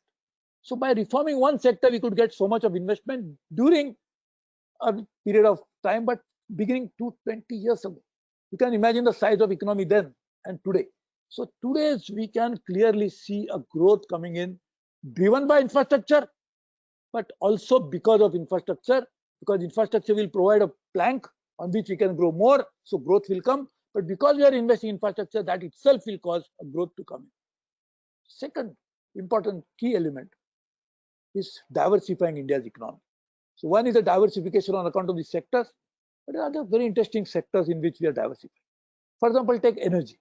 So by reforming one sector, we could get so much of investment during a period of time, but beginning to 20 years ago. You can imagine the size of economy then and today. So today we can clearly see a growth coming in, driven by infrastructure, but also because of infrastructure, because infrastructure will provide a plank on which we can grow more, so growth will come. But because we are investing in infrastructure, that itself will cause a growth to come in. Second, important key element is diversifying India's economy. So one is the diversification on account of the sectors, but there are other very interesting sectors in which we are diversifying. For example, take energy.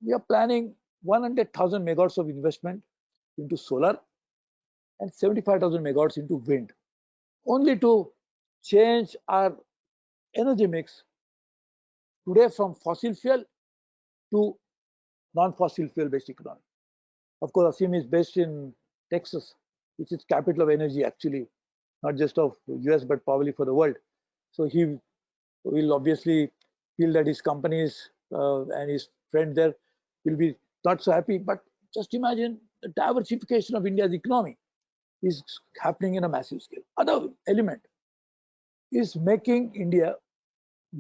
We are planning 100,000 megawatts of investment into solar and 75,000 megawatts into wind, only to change our energy mix today from fossil fuel to non-fossil fuel based economy. Of course, Asim is based in Texas, which is capital of energy actually, not just of US, but probably for the world. So he will obviously feel that his companies and his friend there will be not so happy. But just imagine the diversification of India's economy is happening in a massive scale. Other element is making India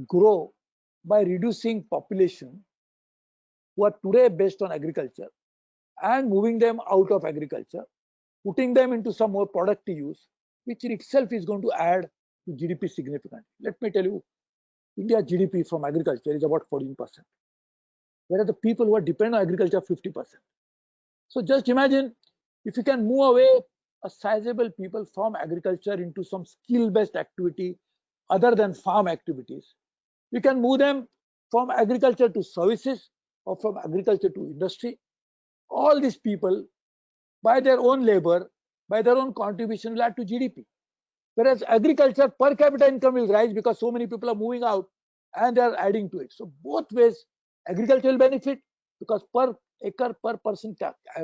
grow by reducing population who are today based on agriculture and moving them out of agriculture, putting them into some more productive use, which in itself is going to add to GDP significantly. Let me tell you, India's GDP from agriculture is about 14%, whereas the people who are dependent on agriculture are 50%. So just imagine if you can move away a sizable people from agriculture into some skill-based activity other than farm activities. We can move them from agriculture to services or from agriculture to industry. All these people, by their own labor, by their own contribution, will add to GDP. Whereas agriculture per capita income will rise because so many people are moving out and they are adding to it. So both ways, agriculture will benefit because per acre, per person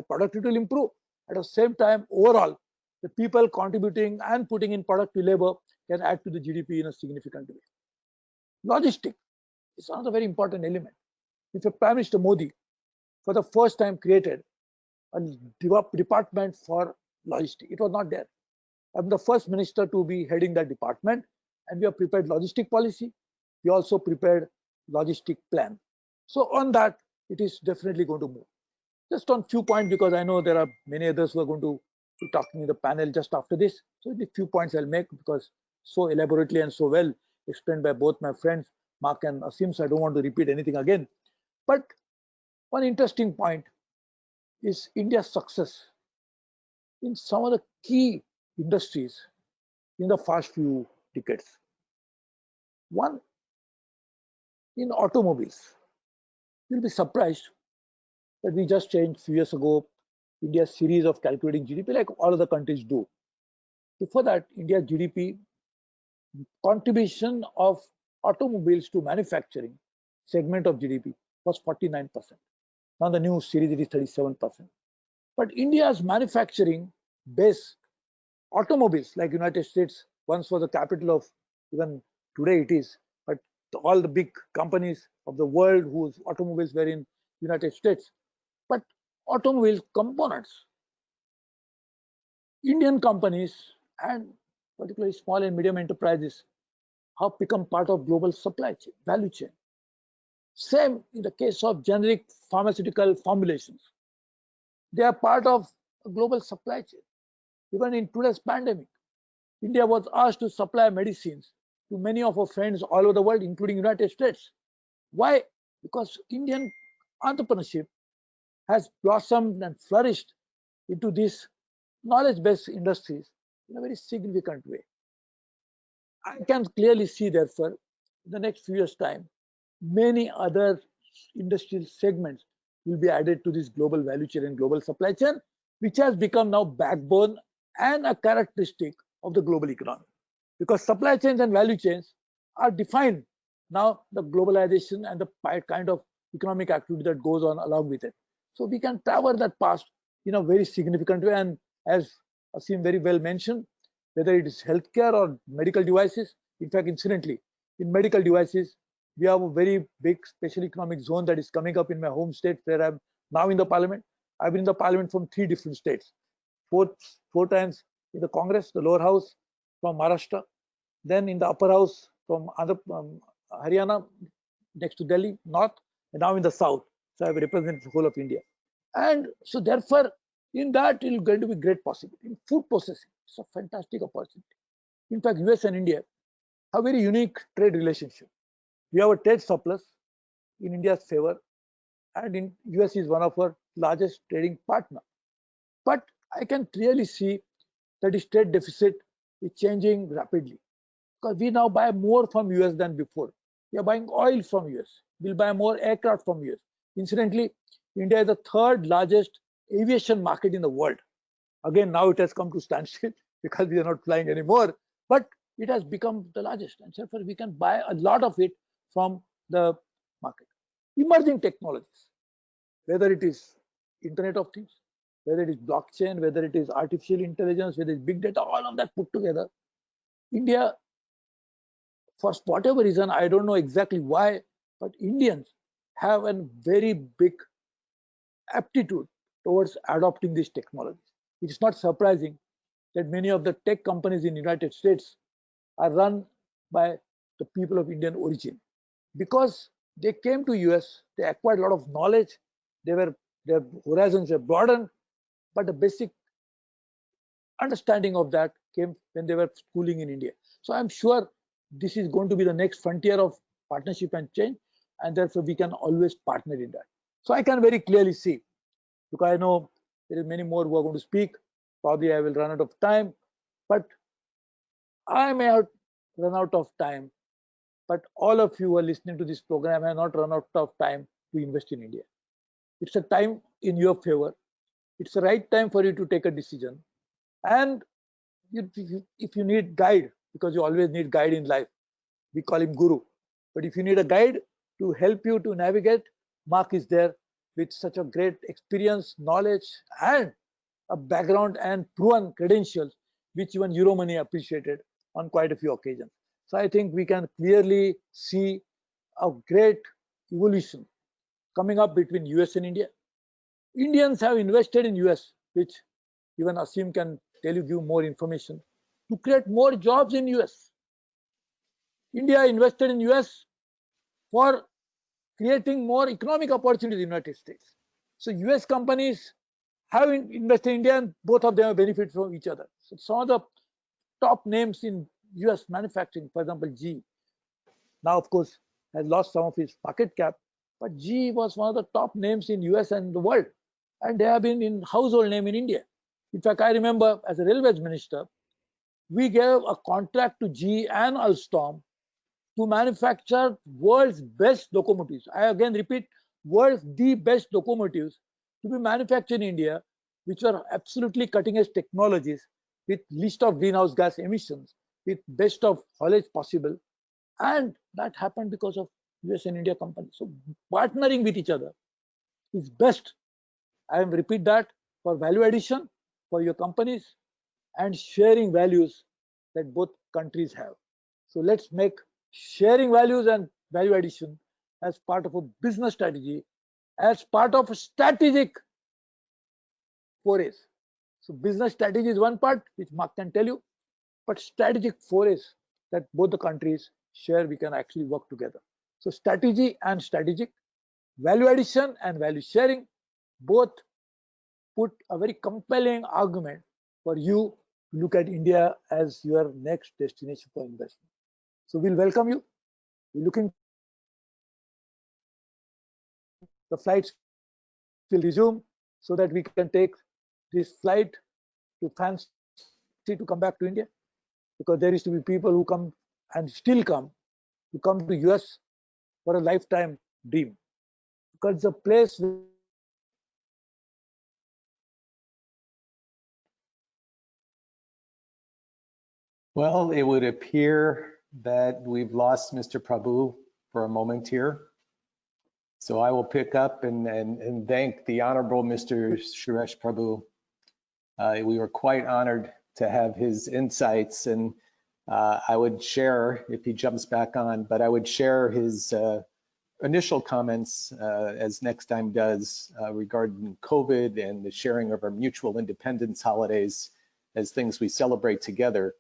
productivity will improve. At the same time, overall, the people contributing and putting in productive labor can add to the GDP in a significant way. Logistics is another very important element. In fact, Prime Minister Modi, for the first time, created a department for logistics. It was not there. I'm the first minister to be heading that department, and we have prepared logistic policy. We also prepared logistic plan. So on that, it is definitely going to move. Just on few points, because I know there are many others who are going to be talking in the panel just after this. So the few points I'll make because so elaborately and so well explained by both my friends, Mark and Asim, so I don't want to repeat anything again. But one interesting point is India's success in some of the key industries in the past few decades. One, in automobiles. You'll be surprised that we just changed a few years ago India's series of calculating GDP like all other countries do. Before that, India's GDP contribution of automobiles to manufacturing segment of GDP was 49%. Now the new series it is 37%. But India's manufacturing base automobiles like United States once was the capital of, even today it is, but all the big companies of the world whose automobiles were in United States. But automobile components, Indian companies and particularly small and medium enterprises have become part of global supply chain, value chain. Same in the case of generic pharmaceutical formulations. They are part of a global supply chain. Even in today's pandemic, India was asked to supply medicines to many of our friends all over the world, including United States. Why? Because Indian entrepreneurship has blossomed and flourished into these knowledge-based industries in a very significant way. I can clearly see, therefore, in the next few years' time, many other industrial segments will be added to this global value chain and global supply chain, which has become now backbone and a characteristic of the global economy. Because supply chains and value chains are defined now the globalization and the kind of economic activity that goes on along with it. So we can travel that past in a very significant way. And as Asim very well mentioned, whether it is healthcare or medical devices, in fact, incidentally, in medical devices, we have a very big special economic zone that is coming up in my home state where I'm now in the parliament. I've been in the parliament from 3 different states, four times in the Congress, the lower house from Maharashtra, then in the upper house from Haryana, next to Delhi, north, and now in the south. So I represent the whole of India. And so therefore, in that, it is going to be great possibility. In food processing, it's a fantastic opportunity. In fact, US and India have very unique trade relationship. We have a trade surplus in India's favor, and in US is one of our largest trading partner. But I can clearly see that the state deficit is changing rapidly, because we now buy more from US than before. We are buying oil from US. We'll buy more aircraft from US. Incidentally, India is the third largest aviation market in the world. Again, now it has come to standstill because we are not flying anymore, but it has become the largest, and therefore we can buy a lot of it from the market. Emerging technologies, whether it is Internet of Things, whether it is blockchain, whether it is artificial intelligence, whether it's big data, all of that put together, India, for whatever reason, I don't know exactly why, but Indians have a very big aptitude towards adopting these technologies. It is not surprising that many of the tech companies in the United States are run by the people of Indian origin, because they came to US, they acquired a lot of knowledge, their horizons were broadened, but the basic understanding of that came when they were schooling in India. So I'm sure this is going to be the next frontier of partnership and change, and therefore we can always partner in that. So I can very clearly see, because I know there is many more who are going to speak. Probably I will run out of time, but I may have run out of time, but all of you who are listening to this program have not run out of time to invest in India. It's a time in your favor. It's the right time for you to take a decision. And if you need guide, because you always need guide in life, we call him guru. But if you need a guide to help you to navigate, Mark is there with such a great experience, knowledge, and a background and proven credentials, which even Euromoney appreciated on quite a few occasions. So I think we can clearly see a great evolution coming up between US and India. Indians have invested in US, which even Asim can tell you, give more information, to create more jobs in US. India invested in US for creating more economic opportunities in the United States. So US companies have invested in India, and both of them have benefited from each other. So some of the top names in US manufacturing, for example, GE, now of course has lost some of its market cap, but GE was one of the top names in US and the world, and they have been in household name in India. In fact, I remember as a railways minister, we gave a contract to GE and Alstom to manufacture world's best locomotives. I again repeat, world's the best locomotives to be manufactured in India, which are absolutely cutting edge technologies with least of greenhouse gas emissions, with best of haulage possible. And that happened because of US and India companies. So partnering with each other is best. I will repeat that, for value addition for your companies and sharing values that both countries have. So let's make sharing values and value addition as part of a business strategy, as part of a strategic forays. So business strategy is one part, which Mark can tell you, but strategic forays that both the countries share, we can actually work together. So strategy and strategic, value addition and value sharing, both put a very compelling argument for you to look at India as your next destination for investment. So we'll welcome you. We're looking, the flights will resume so that we can take this flight to fancy to come back to India, because there is to be people who come and still come to US for a lifetime dream, because it's a place Well, it would appear that we've lost Mr. Prabhu for a moment here. So I will pick up and thank the Honorable Mr. Suresh Prabhu. We were quite honored to have his insights, and I would share, if he jumps back on, but I would share his initial comments, as Nexdigm does, regarding COVID and the sharing of our mutual independence holidays as things we celebrate together.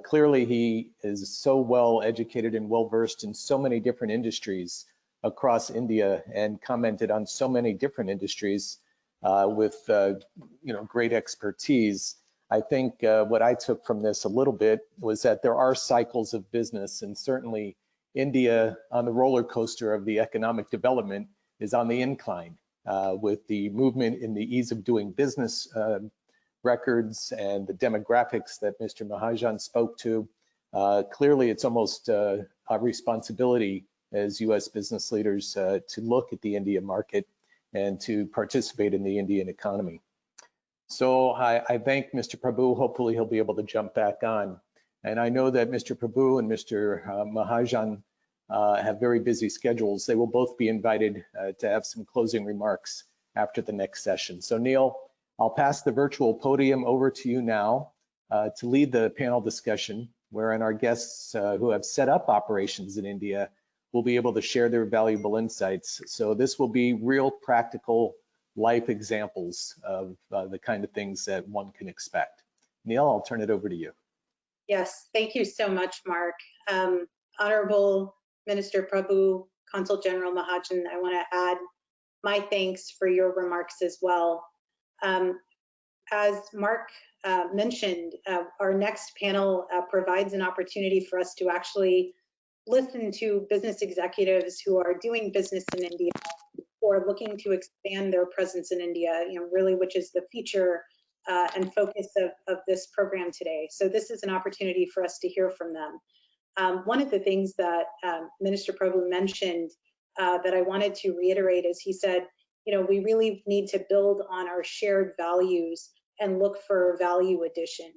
Clearly, he is so well educated and well versed in so many different industries across India, and commented on so many different industries with great expertise. I think what I took from this a little bit was that there are cycles of business, and certainly India, on the roller coaster of the economic development, is on the incline. with the movement in the ease of doing business records and the demographics that Mr. Mahajan spoke to. Clearly, it's almost a responsibility as U.S. business leaders to look at the India market and to participate in the Indian economy. So I thank Mr. Prabhu. Hopefully he'll be able to jump back on. And I know that Mr. Prabhu and Mr. Mahajan have very busy schedules. They will both be invited to have some closing remarks after the next session. So Neil, I'll pass the virtual podium over to you now to lead the panel discussion, wherein our guests who have set up operations in India will be able to share their valuable insights. So this will be real practical life examples of the kind of things that one can expect. Neil, I'll turn it over to you. Yes, thank you so much, Mark. Honorable Minister Prabhu, Consul General Mahajan, I want to add my thanks for your remarks as well. As Mark mentioned, our next panel provides an opportunity for us to actually listen to business executives who are doing business in India, who are looking to expand their presence in India, really, which is the feature and focus of this program today. So this is an opportunity for us to hear from them. One of the things that Minister Prabhu mentioned that I wanted to reiterate is he said, we really need to build on our shared values and look for value addition.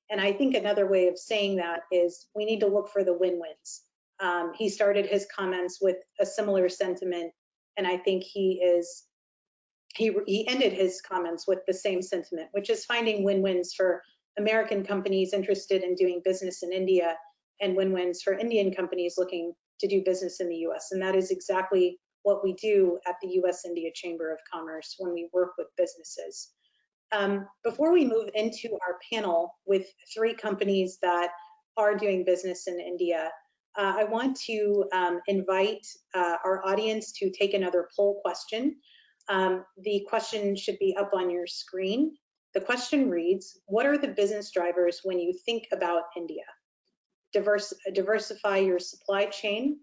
And I think another way of saying that is we need to look for the win-wins. He started his comments with a similar sentiment, and I think he ended his comments with the same sentiment, which is finding win-wins for American companies interested in doing business in India and win-wins for Indian companies looking to do business in the US. And that is exactly what we do at the US-India Chamber of Commerce when we work with businesses. Before we move into our panel with 3 companies that are doing business in India, I want to invite our audience to take another poll question. The question should be up on your screen. The question reads, what are the business drivers when you think about India? Diversify your supply chain?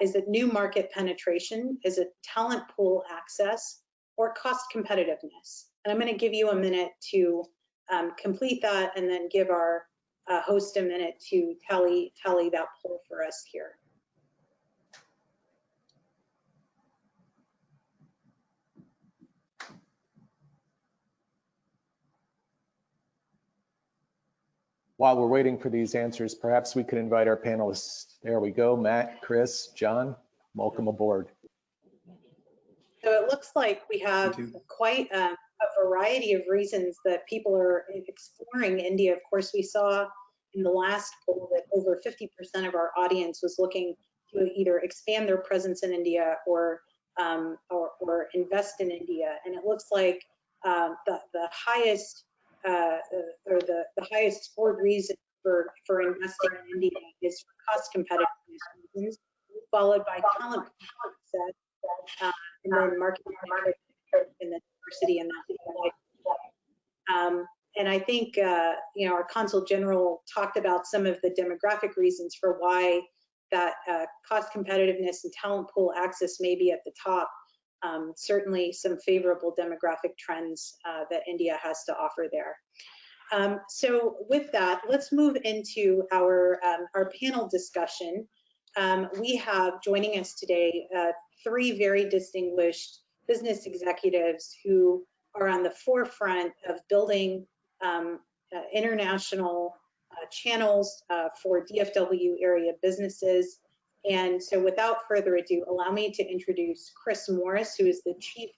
Is it new market penetration? Is it talent pool access or cost competitiveness? And I'm going to give you a minute to complete that and then give our host a minute to tally that poll for us here. While we're waiting for these answers, perhaps we could invite our panelists. There we go, Matt, Chris, John, welcome aboard. So it looks like we have quite a variety of reasons that people are exploring India. Of course, we saw in the last poll that over 50% of our audience was looking to either expand their presence in India or invest in India. And it looks like the highest the highest scored reason for investing in India is for cost competitiveness reasons, followed by talent access, and then market and then diversity and that. And I think our Consul General talked about some of the demographic reasons for why that cost competitiveness and talent pool access may be at the top. Certainly some favorable demographic trends that India has to offer there. So with that, let's move into our panel discussion. We have joining us today 3 very distinguished business executives who are on the forefront of building international channels for DFW area businesses. And so without further ado, allow me to introduce Chris Morris, who is the Chief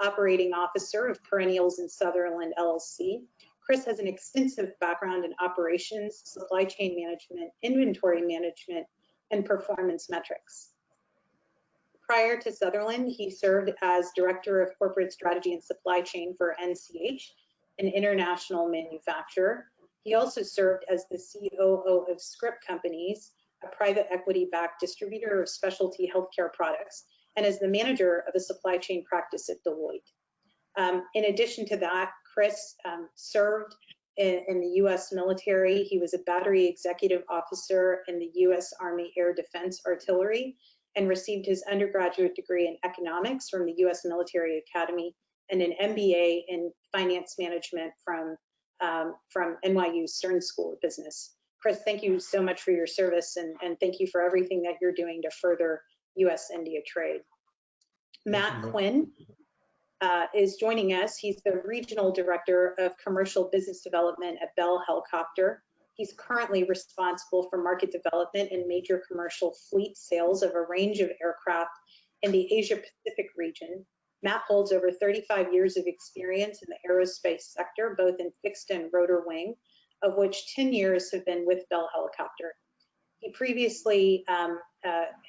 Operating Officer of Perennials in Sutherland, LLC. Chris has an extensive background in operations, supply chain management, inventory management, and performance metrics. Prior to Sutherland, he served as Director of Corporate Strategy and Supply Chain for NCH, an international manufacturer. He also served as the COO of Script Companies, a private equity-backed distributor of specialty healthcare products, and as the manager of a supply chain practice at Deloitte. In addition to that, Chris served in the U.S. military. He was a battery executive officer in the U.S. Army Air Defense Artillery, and received his undergraduate degree in economics from the U.S. Military Academy and an MBA in finance management from NYU Stern School of Business. Chris, thank you so much for your service, and thank you for everything that you're doing to further U.S.-India trade. Matt Quinn is joining us. He's the Regional Director of Commercial Business Development at Bell Helicopter. He's currently responsible for market development and major commercial fleet sales of a range of aircraft in the Asia Pacific region. Matt holds over 35 years of experience in the aerospace sector, both in fixed and rotor wing, of which 10 years have been with Bell Helicopter. He previously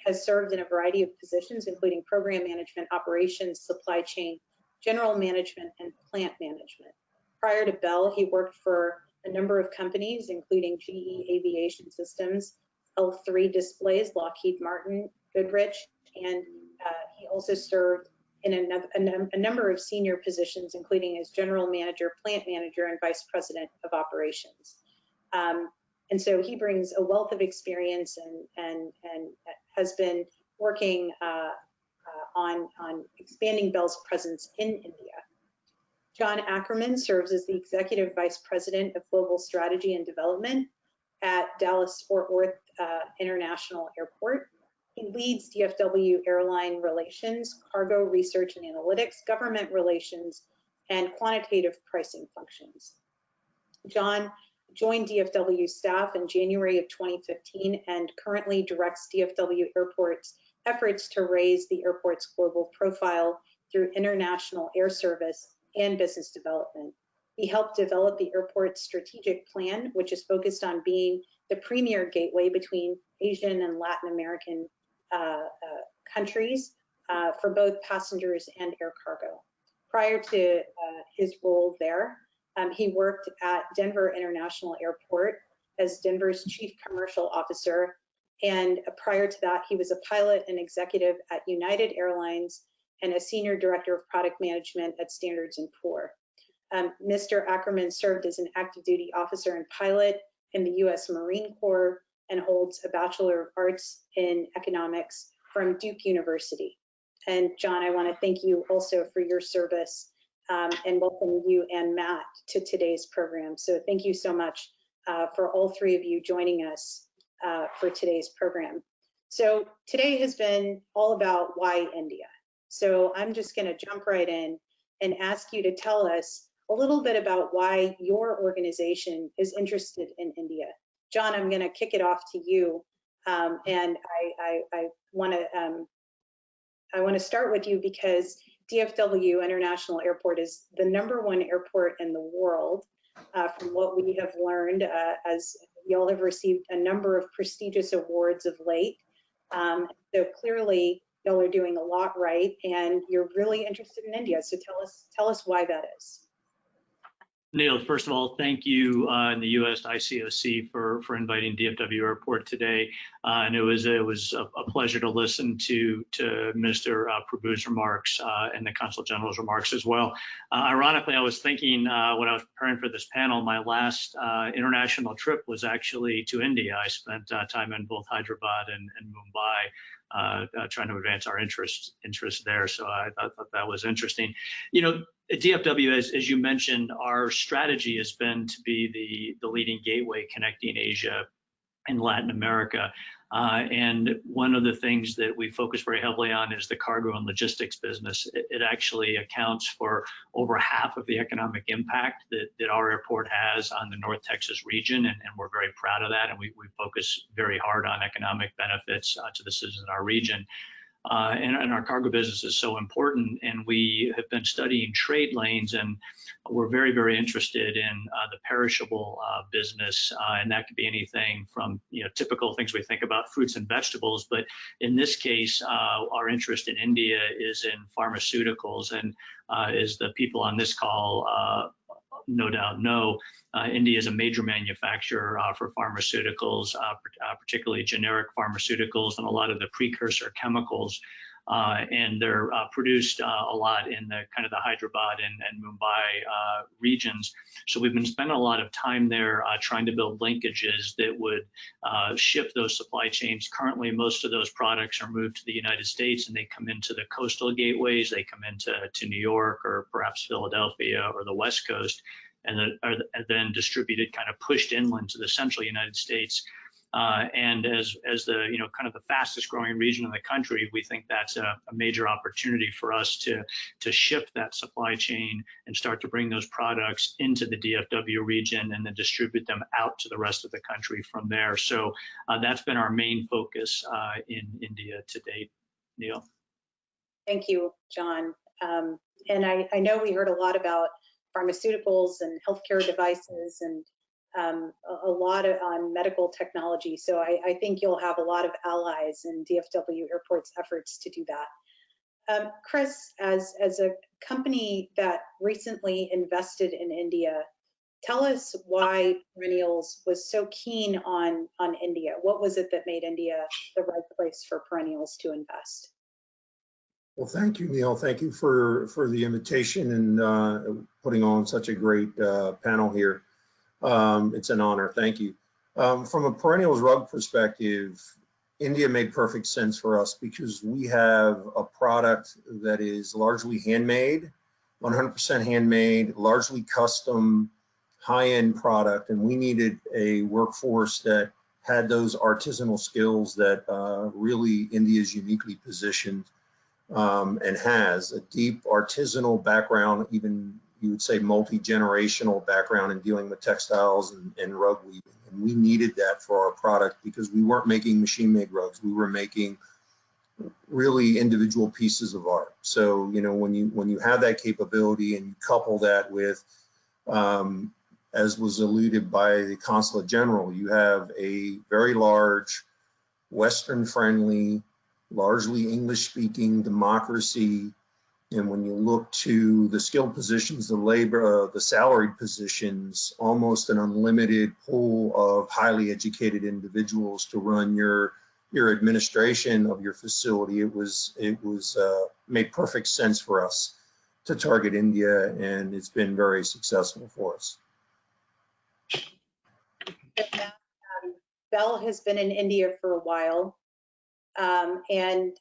has served in a variety of positions, including program management, operations, supply chain, general management, and plant management. Prior to Bell, he worked for a number of companies, including GE Aviation Systems, L3 Displays, Lockheed Martin, Goodrich, and he also served in a number of senior positions, including as general manager, plant manager, and vice president of operations. And so he brings a wealth of experience and has been working on expanding Bell's presence in India. John Ackerman serves as the Executive Vice President of Global Strategy and Development at Dallas-Fort Worth International Airport. He leads DFW airline relations, cargo research and analytics, government relations, and quantitative pricing functions. John joined DFW staff in January of 2015 and currently directs DFW Airport's efforts to raise the airport's global profile through international air service and business development. He helped develop the airport's strategic plan, which is focused on being the premier gateway between Asian and Latin American countries for both passengers and air cargo. Prior to his role there, he worked at Denver International Airport as Denver's Chief Commercial Officer. And prior to that, he was a pilot and executive at United Airlines and a senior director of product management at Standards & Poor. Mr. Ackerman served as an active duty officer and pilot in the U.S. Marine Corps and holds a Bachelor of Arts in Economics from Duke University. And John, I want to thank you also for your service and welcome you and Matt to today's program. So thank you so much for all three of you joining us for today's program. So today has been all about why India. So I'm just going to jump right in and ask you to tell us a little bit about why your organization is interested in India. John, I'm going to kick it off to you, and I want to start with you because DFW International Airport is the #1 airport in the world. From what we have learned, as y'all have received a number of prestigious awards of late. So clearly, y'all are doing a lot right, and you're really interested in India. So tell us why that is. Neil, first of all, thank you and the U.S. ICOC for inviting DFW Airport today. And it was a pleasure to listen to Minister Prabhu's remarks and the Consul General's remarks as well. Ironically, I was thinking when I was preparing for this panel, my last international trip was actually to India. I spent time in both Hyderabad and Mumbai. Trying to advance our interest there. So I thought that was interesting. You know, at DFW, as you mentioned, our strategy has been to be the leading gateway connecting Asia and Latin America. And one of the things that we focus very heavily on is the cargo and logistics business. It actually accounts for over half of the economic impact that our airport has on the North Texas region, and we're very proud of that. And we focus very hard on economic benefits to the citizens in our region. And our cargo business is so important, and we have been studying trade lanes, and we're very, very interested in the perishable business, and that could be anything from typical things we think about, fruits and vegetables, but in this case, our interest in India is in pharmaceuticals, and as the people on this call no doubt know, India is a major manufacturer for pharmaceuticals, particularly generic pharmaceuticals and a lot of the precursor chemicals and they're produced a lot in the kind of the Hyderabad and Mumbai regions. So we've been spending a lot of time there trying to build linkages that would shift those supply chains. Currently, most of those products are moved to the United States and they come into the coastal gateways. They come into New York or perhaps Philadelphia or the West Coast, and then distributed, kind of pushed inland to the central United States. And as the kind of the fastest growing region in the country, we think that's a major opportunity for us to shift that supply chain and start to bring those products into the DFW region and then distribute them out to the rest of the country from there. So that's been our main focus in India to date. Neil. Thank you, John. And I know we heard a lot about pharmaceuticals and healthcare devices and a lot on medical technology. So I think you'll have a lot of allies in DFW Airport's efforts to do that. Chris, as a company that recently invested in India, tell us why Perennials was so keen on India. What was it that made India the right place for Perennials to invest? Well, thank you, Neil. Thank you for the invitation and putting on such a great panel here. It's an honor. Thank you. From a Perennials rug perspective, India made perfect sense for us because we have a product that is largely handmade, 100% handmade, largely custom, high-end product, and we needed a workforce that had those artisanal skills that really India is uniquely positioned and has a deep artisanal background, even you would say multi-generational background in dealing with textiles and rug weaving. And we needed that for our product because we weren't making machine-made rugs. We were making really individual pieces of art. So, when you have that capability and you couple that with, as was alluded by the Consulate General, you have a very large, Western-friendly, largely English-speaking democracy. And when you look to the skilled positions, the labor, the salaried positions, almost an unlimited pool of highly educated individuals to run your administration of your facility, it was made perfect sense for us to target India, and it's been very successful for us. Bell has been in India for a while, and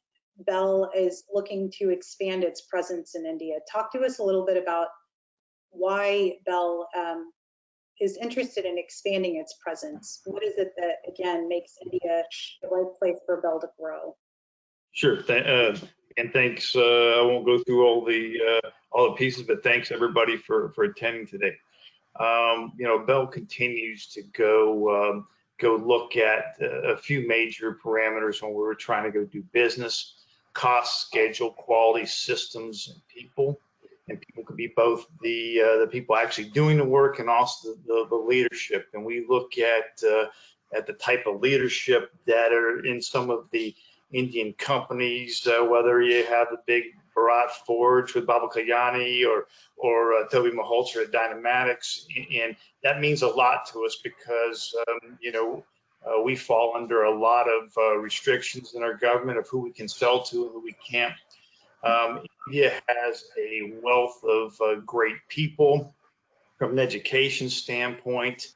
Bell is looking to expand its presence in India. Talk to us a little bit about why Bell is interested in expanding its presence. What is it that, again, makes India the right place for Bell to grow? Sure, and thanks. I won't go through all the pieces, but thanks everybody for attending today. Bell continues to go look at a few major parameters when we were trying to go do business: cost, schedule, quality, systems, and people. And people could be both the people actually doing the work and also the leadership. And we look at the type of leadership that are in some of the Indian companies, whether you have the big Bharat Forge with Baba Kalyani or Toby Malhotra at Dynamatics, and that means a lot to us because we fall under a lot of restrictions in our government of who we can sell to and who we can't. India has a wealth of great people from an education standpoint,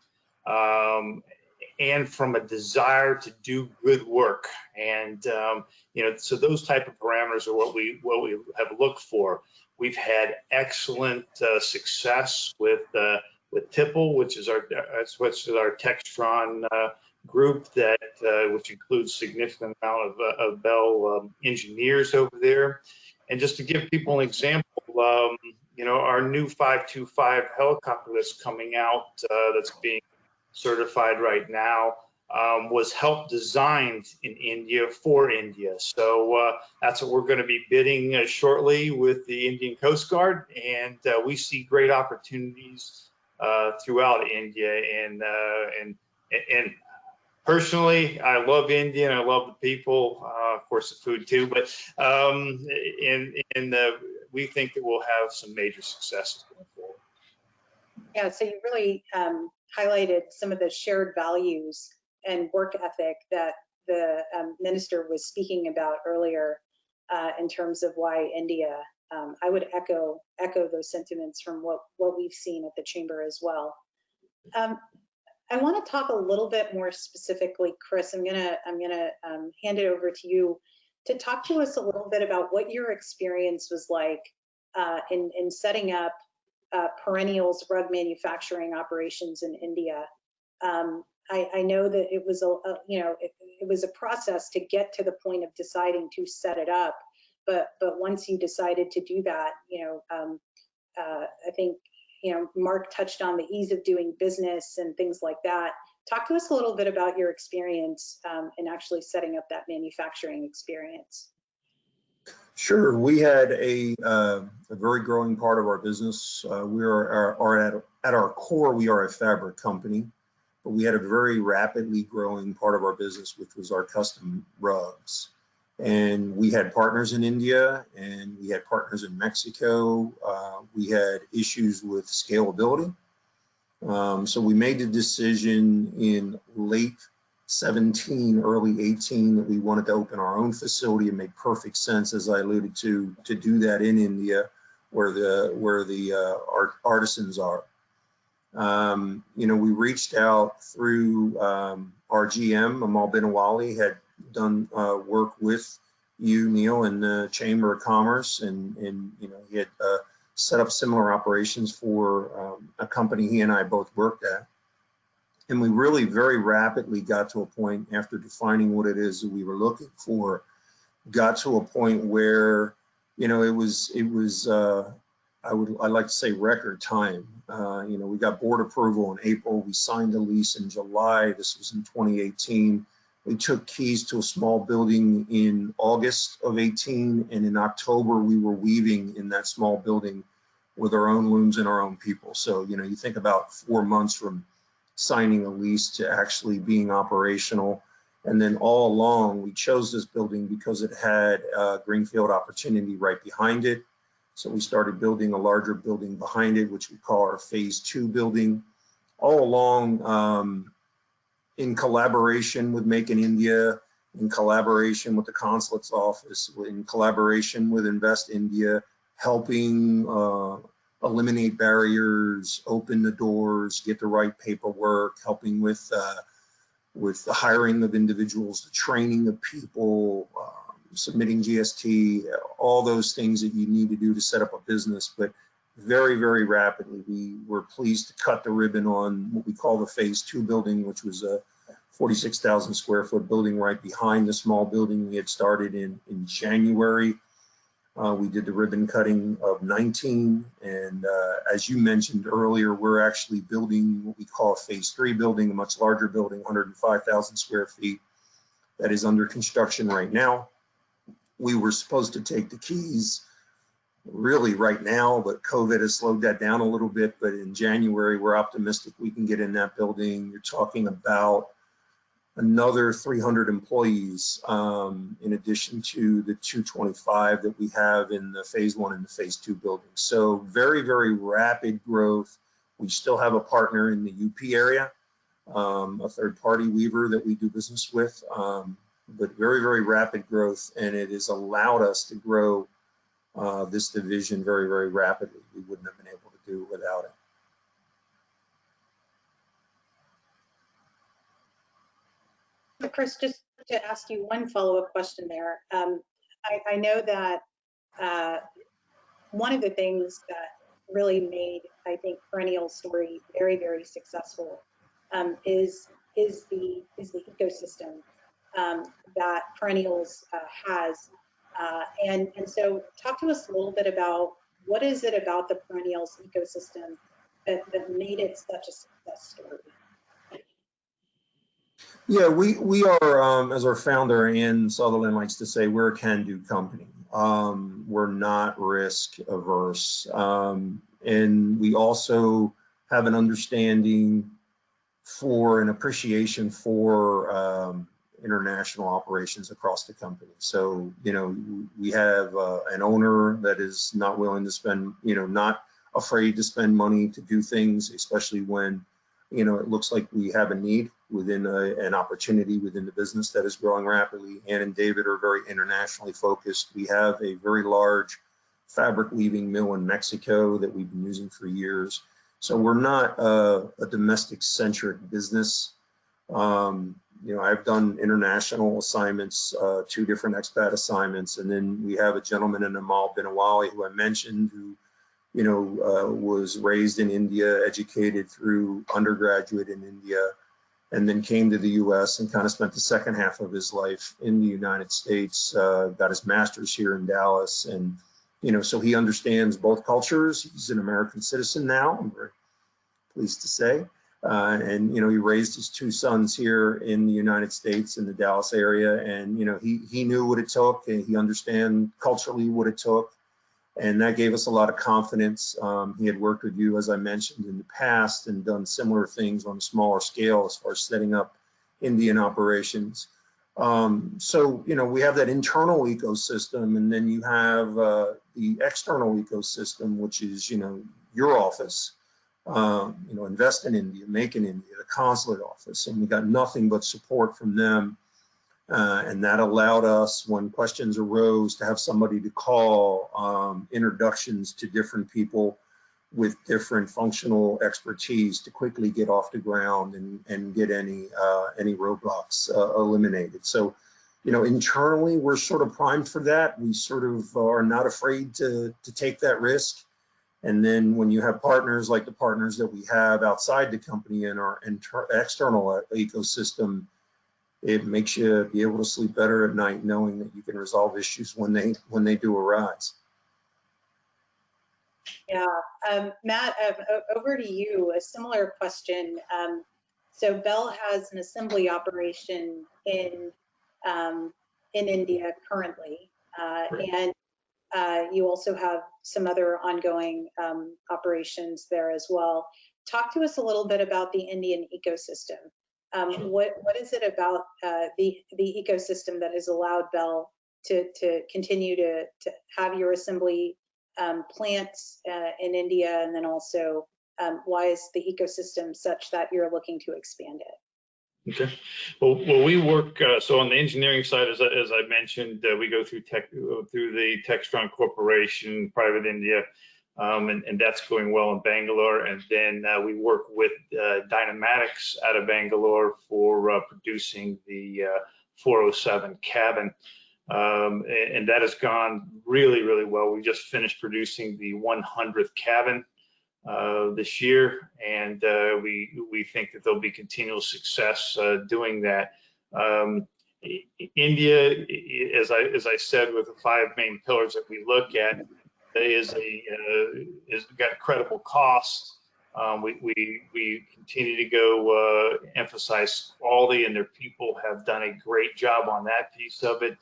and from a desire to do good work. And so those type of parameters are what we have looked for. We've had excellent success with Tipple, which is our Textron group that which includes significant amount of Bell engineers over there. And just to give people an example, our new 525 helicopter that's coming out, that's being certified right now, was help designed in India for India. So that's what we're going to be bidding shortly with the Indian Coast Guard, and we see great opportunities throughout India. And personally, I love India and I love the people, of course the food too, but we think that we'll have some major successes going forward. Yeah, so you really highlighted some of the shared values and work ethic that the minister was speaking about earlier. in terms of why India. I would echo those sentiments from what we've seen at the chamber as well. I want to talk a little bit more specifically, Chris. I'm gonna hand it over to you to talk to us a little bit about what your experience was like in setting up Perennial's rug manufacturing operations in India. I know that it was it was a process to get to the point of deciding to set it up, but once you decided to do that, I think Mark touched on the ease of doing business and things like that. Talk to us a little bit about your experience in actually setting up that manufacturing experience. Sure. We had a very growing part of our business. We are at our core, we are a fabric company, but we had a very rapidly growing part of our business, which was our custom rugs. And we had partners in India and we had partners in Mexico. We had issues with scalability. So we made the decision in late 17, early 18 that we wanted to open our own facility. It made perfect sense, as I alluded to do that in India, where the artisans are. We reached out through our GM, Amal Binawali, had done work with you, Neil, in the Chamber of Commerce, and he had set up similar operations for a company he and I both worked at. And we really very rapidly got to a point, after defining what it is that we were looking for, got to a point where, it was I like to say record time. We got board approval in April. We signed a lease in July. This was in 2018. We took keys to a small building in August of 18, and in October we were weaving in that small building with our own looms and our own people. So, you think about 4 months from signing a lease to actually being operational. And then all along, we chose this building because it had a greenfield opportunity right behind it. So we started building a larger building behind it, which we call our phase 2 building. All along, in collaboration with Make in India, in collaboration with the Consulate's office, in collaboration with Invest India, helping eliminate barriers, open the doors, get the right paperwork, helping with the hiring of individuals, the training of people, submitting GST, all those things that you need to do to set up a business. But very, very rapidly, we were pleased to cut the ribbon on what we call the phase 2 building, which was a 46,000 square foot building right behind the small building we had started in January. We did the ribbon cutting of 19, and as you mentioned earlier, we're actually building what we call a phase 3 building, a much larger building, 105,000 square feet, that is under construction right now. We were supposed to take the keys really right now, but COVID has slowed that down a little bit. But in January, we're optimistic we can get in that building. You're talking about another 300 employees in addition to the 225 that we have in the phase 1 and the phase 2 building. So very, very rapid growth. We still have a partner in the UP area, a third-party weaver that we do business with, but very, very rapid growth, and it has allowed us to grow this division very, very rapidly. We wouldn't have been able to do it without it. Chris, just to ask you one follow-up question there. I know that one of the things that really made, I think, Perennial's story very, very successful is the ecosystem that Perennials has. And so talk to us a little bit about what is it about the Perennials ecosystem that made it such a success story? Yeah, we are, as our founder, Ann Sutherland, likes to say, we're a can-do company. We're not risk averse. And we also have an understanding for an appreciation for international operations across the company. So, we have an owner that is not willing to spend, not afraid to spend money to do things, especially when, it looks like we have a need. within an opportunity within the business that is growing rapidly. Ann and David are very internationally focused. We have a very large fabric weaving mill in Mexico that we've been using for years. So we're not a domestic centric business. You know, I've done international assignments, 2 different expat assignments, and then we have a gentleman in Amal Binawali who I mentioned, who, you know, was raised in India, educated through undergraduate in India, and then came to the U.S. and kind of spent the second half of his life in the United States, got his master's here in Dallas, and, you know, so he understands both cultures. He's an American citizen now, I'm very pleased to say. And, you know, he raised his 2 sons here in the United States in the Dallas area. And, you know, he knew what it took, and he understands culturally what it took. And that gave us a lot of confidence. He had worked with you, as I mentioned, in the past and done similar things on a smaller scale as far as setting up Indian operations. So, you know, we have that internal ecosystem, and then you have the external ecosystem, which is, you know, your office. You know, Invest in India, Make in India, the consulate office, and we got nothing but support from them. And that allowed us, when questions arose, to have somebody to call, introductions to different people with different functional expertise to quickly get off the ground and get any roadblocks eliminated. So, you know, internally, we're sort of primed for that. We sort of are not afraid to take that risk. And then when you have partners like the partners that we have outside the company in our external ecosystem, it makes you be able to sleep better at night knowing that you can resolve issues when they do arise. Yeah, Matt, over to you, a similar question. So Bell has an assembly operation in India currently, and you also have some other ongoing operations there as well. Talk to us a little bit about the Indian ecosystem. What is it about the ecosystem that has allowed Bell to continue to have your assembly plants in India, and then also why is the ecosystem such that you're looking to expand it? Okay. Well, we work so on the engineering side, as I mentioned, we go through the Textron Corporation, private India, and that's going well in Bangalore. And then we work with Dynamatics out of Bangalore for producing the 407 cabin, and that has gone really, really well. We just finished producing the 100th cabin this year, and we think that there'll be continual success doing that. India, as I said, with the 5 main pillars that we look at, is got credible cost. We continue to go emphasize quality, and their people have done a great job on that piece of it.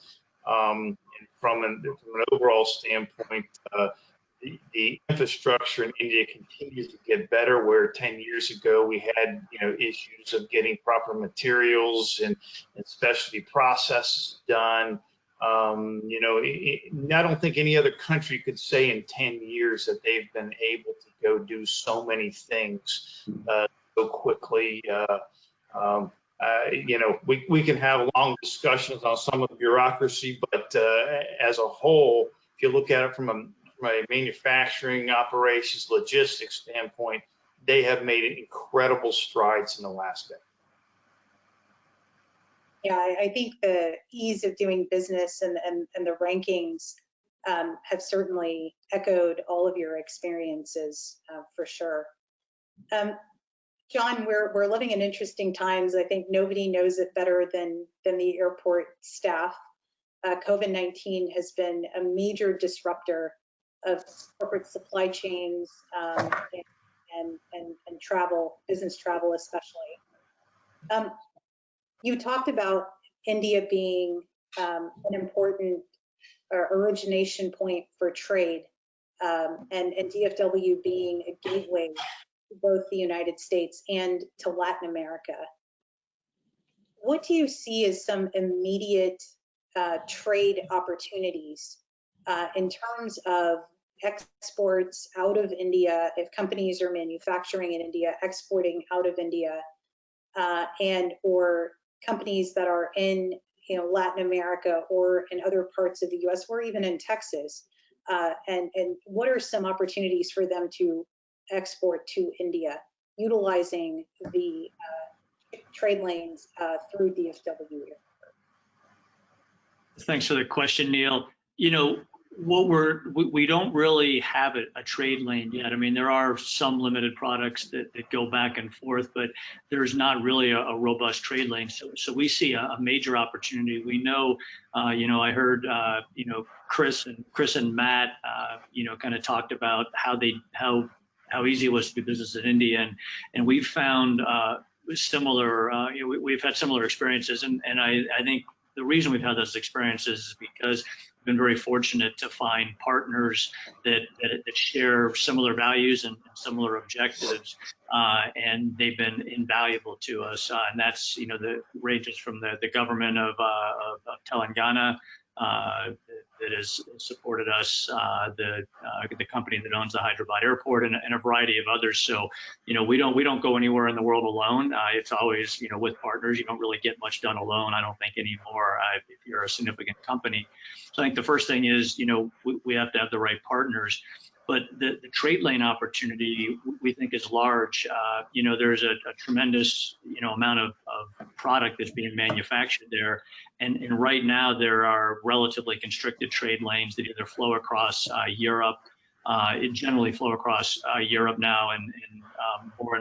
And from an overall standpoint, the infrastructure in India continues to get better, where 10 years ago we had, you know, issues of getting proper materials and specialty processes done. You know, I don't think any other country could say in 10 years that they've been able to go do so many things so quickly. You know, we can have long discussions on some of the bureaucracy, but as a whole, if you look at it from a manufacturing operations, logistics standpoint, they have made incredible strides in the last decade. Yeah, I think the ease of doing business and the rankings have certainly echoed all of your experiences for sure. John, we're living in interesting times. I think nobody knows it better than the airport staff. COVID-19 has been a major disruptor of corporate supply chains and travel, business travel especially. You talked about India being an important origination point for trade, and DFW being a gateway to both the United States and to Latin America. What do you see as some immediate trade opportunities in terms of exports out of India, if companies are manufacturing in India, exporting out of India? and or companies that are in Latin America or in other parts of the US or even in Texas? And what are some opportunities for them to export to India utilizing the trade lanes through DFW? Thanks for the question, Neil. We don't really have a trade lane yet. I mean, there are some limited products that go back and forth, but there's not really a robust trade lane. So we see a major opportunity. We know, I heard, Chris and Matt, kind of talked about how easy it was to do business in India, and we've found similar. We've had similar experiences, and I think the reason we've had those experiences is because we've been very fortunate to find partners that share similar values and similar objectives, and they've been invaluable to us. And that's, the ranges from the government of Telangana that has supported us, the company that owns the Hyderabad airport, and a variety of others. So, we don't go anywhere in the world alone. It's always, with partners. You don't really get much done alone, I don't think, anymore, if you're a significant company. So I think the first thing is, we have to have the right partners. But the trade lane opportunity, we think, is large. There's a tremendous, amount of product that's being manufactured there. And right now, there are relatively constricted trade lanes that either flow across Europe. It generally flow across Europe now and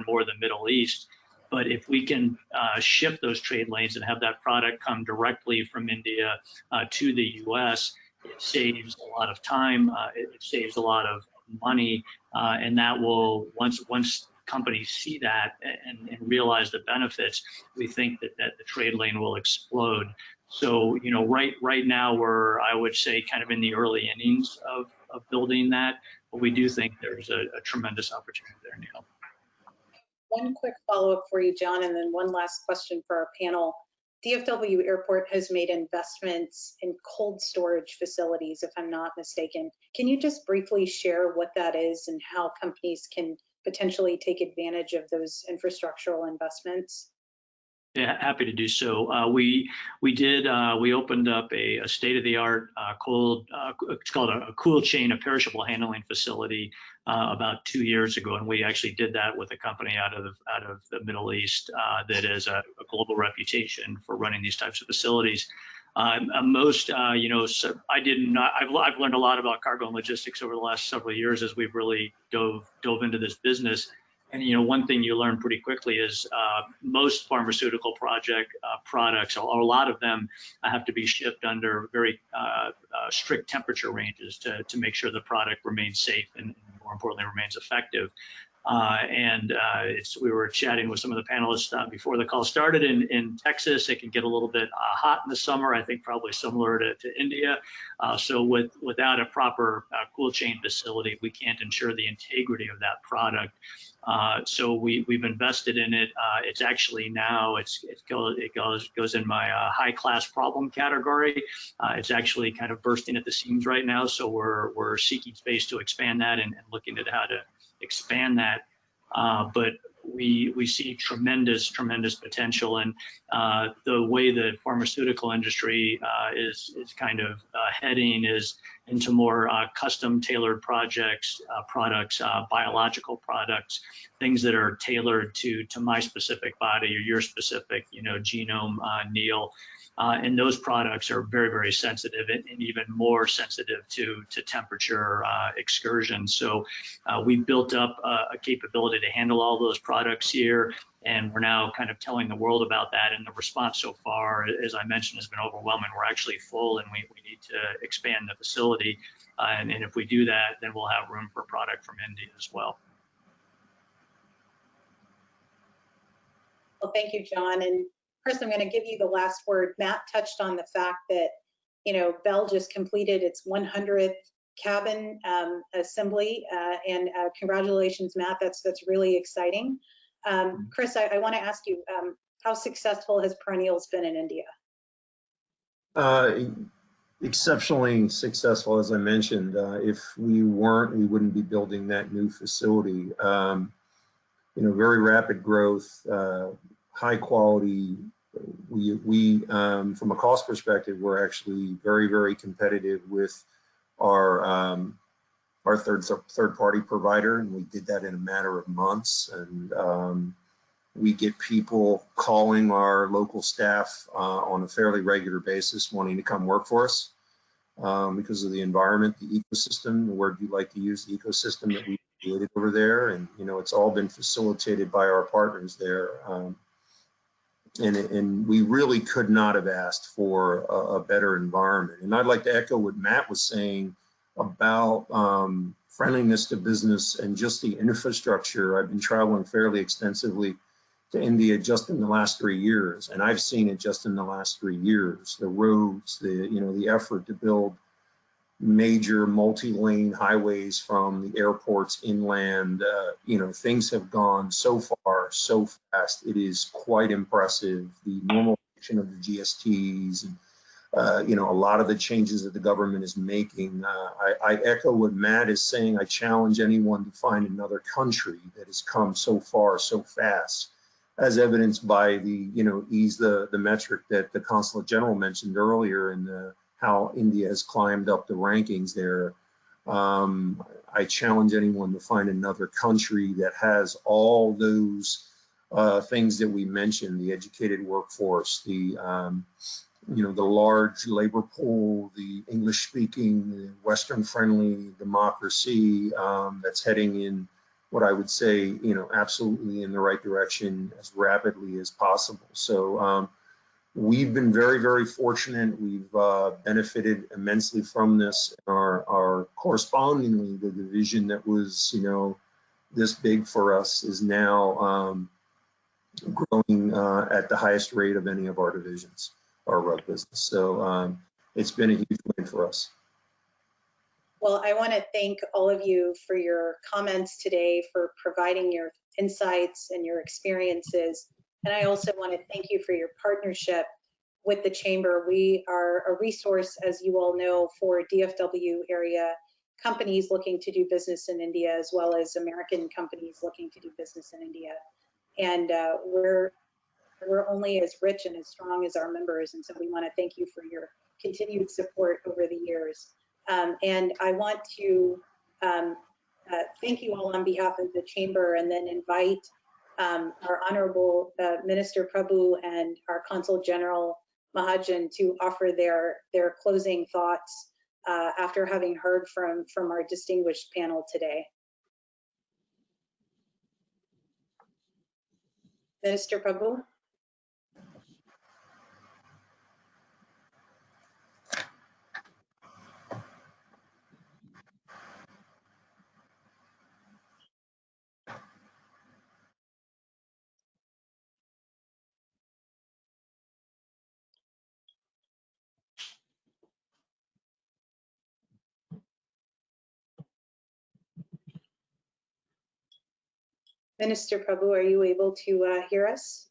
more the Middle East. But if we can shift those trade lanes and have that product come directly from India to the U.S., it saves a lot of time, it saves a lot of money, and that will, once companies see that and realize the benefits, we think that the trade lane will explode. So, right now we're, I would say, kind of in the early innings of building that, but we do think there's a tremendous opportunity there, Neil. One quick follow-up for you, John, and then one last question for our panel. DFW Airport has made investments in cold storage facilities, if I'm not mistaken. Can you just briefly share what that is and how companies can potentially take advantage of those infrastructural investments? Yeah, happy to do so. We opened up a state-of-the-art it's called a cool chain, a perishable handling facility about 2 years ago, and we actually did that with a company out of the Middle East that has a global reputation for running these types of facilities. I've learned a lot about cargo and logistics over the last several years as we've really dove into this business. And one thing you learn pretty quickly is most pharmaceutical products, or a lot of them, have to be shipped under very strict temperature ranges to make sure the product remains safe and, more importantly, remains effective. We were chatting with some of the panelists before the call started. In Texas, it can get a little bit hot in the summer, I think probably similar to India. So without a proper cool chain facility, we can't ensure the integrity of that product. So we've invested in it. It's actually now it goes in my high class problem category. It's actually kind of bursting at the seams right now. So we're seeking space to expand that and looking at how to expand that. But we see tremendous potential, and the way the pharmaceutical industry is kind of heading is into more custom tailored products, biological products, things that are tailored to my specific body or your specific genome, Neil. And those products are very sensitive and even more sensitive to temperature excursion. So we built up a capability to handle all those products here, and we're now kind of telling the world about that. And the response so far, as I mentioned, has been overwhelming. We're actually full, and we need to expand the facility. And if we do that, then we'll have room for product from India as well. Well, thank you, John. And Chris, I'm going to give you the last word. Matt touched on the fact that, Bell just completed its 100th cabin assembly, and congratulations, Matt. That's really exciting. Chris, I want to ask you, how successful has Perennials been in India? Exceptionally successful, as I mentioned. If we weren't, we wouldn't be building that new facility. Very rapid growth, high quality. From a cost perspective, we're actually very, very competitive with our third party provider, and we did that in a matter of months. And we get people calling our local staff on a fairly regular basis wanting to come work for us because of the environment, the ecosystem, the word you like to use, the ecosystem that we created over there. And, you know, it's all been facilitated by our partners there. And we really could not have asked for a better environment. And I'd like to echo what Matt was saying about friendliness to business and just the infrastructure. I've been traveling fairly extensively to India just in the last 3 years, and I've seen it just in the last 3 years. The roads, the effort to build major multi-lane highways from the airports inland, things have gone so far, so fast. It is quite impressive. The normalization of the GSTs and a lot of the changes that the government is making. I echo what Matt is saying. I challenge anyone to find another country that has come so far, so fast, as evidenced by the metric that the Consulate General mentioned earlier, and how India has climbed up the rankings there. I challenge anyone to find another country that has all those things that we mentioned: the educated workforce, the large labor pool, the English-speaking, the Western-friendly democracy that's heading in what I would say, absolutely in the right direction as rapidly as possible. So we've been very, very fortunate. We've benefited immensely from this. Our correspondingly, the division that was, this big for us is now growing at the highest rate of any of our divisions, our rug business. So it's been a huge win for us. Well, I want to thank all of you for your comments today, for providing your insights and your experiences. And I also want to thank you for your partnership with the Chamber. We are a resource, as you all know, for DFW area companies looking to do business in India, as well as American companies looking to do business in India. And we're only as rich and as strong as our members. And so we want to thank you for your continued support over the years. And I want to thank you all on behalf of the Chamber, and then invite our Honorable Minister Prabhu and our Consul General Mahajan to offer their closing thoughts after having heard from our distinguished panel today. Minister Prabhu. Minister Prabhu, are you able to hear us?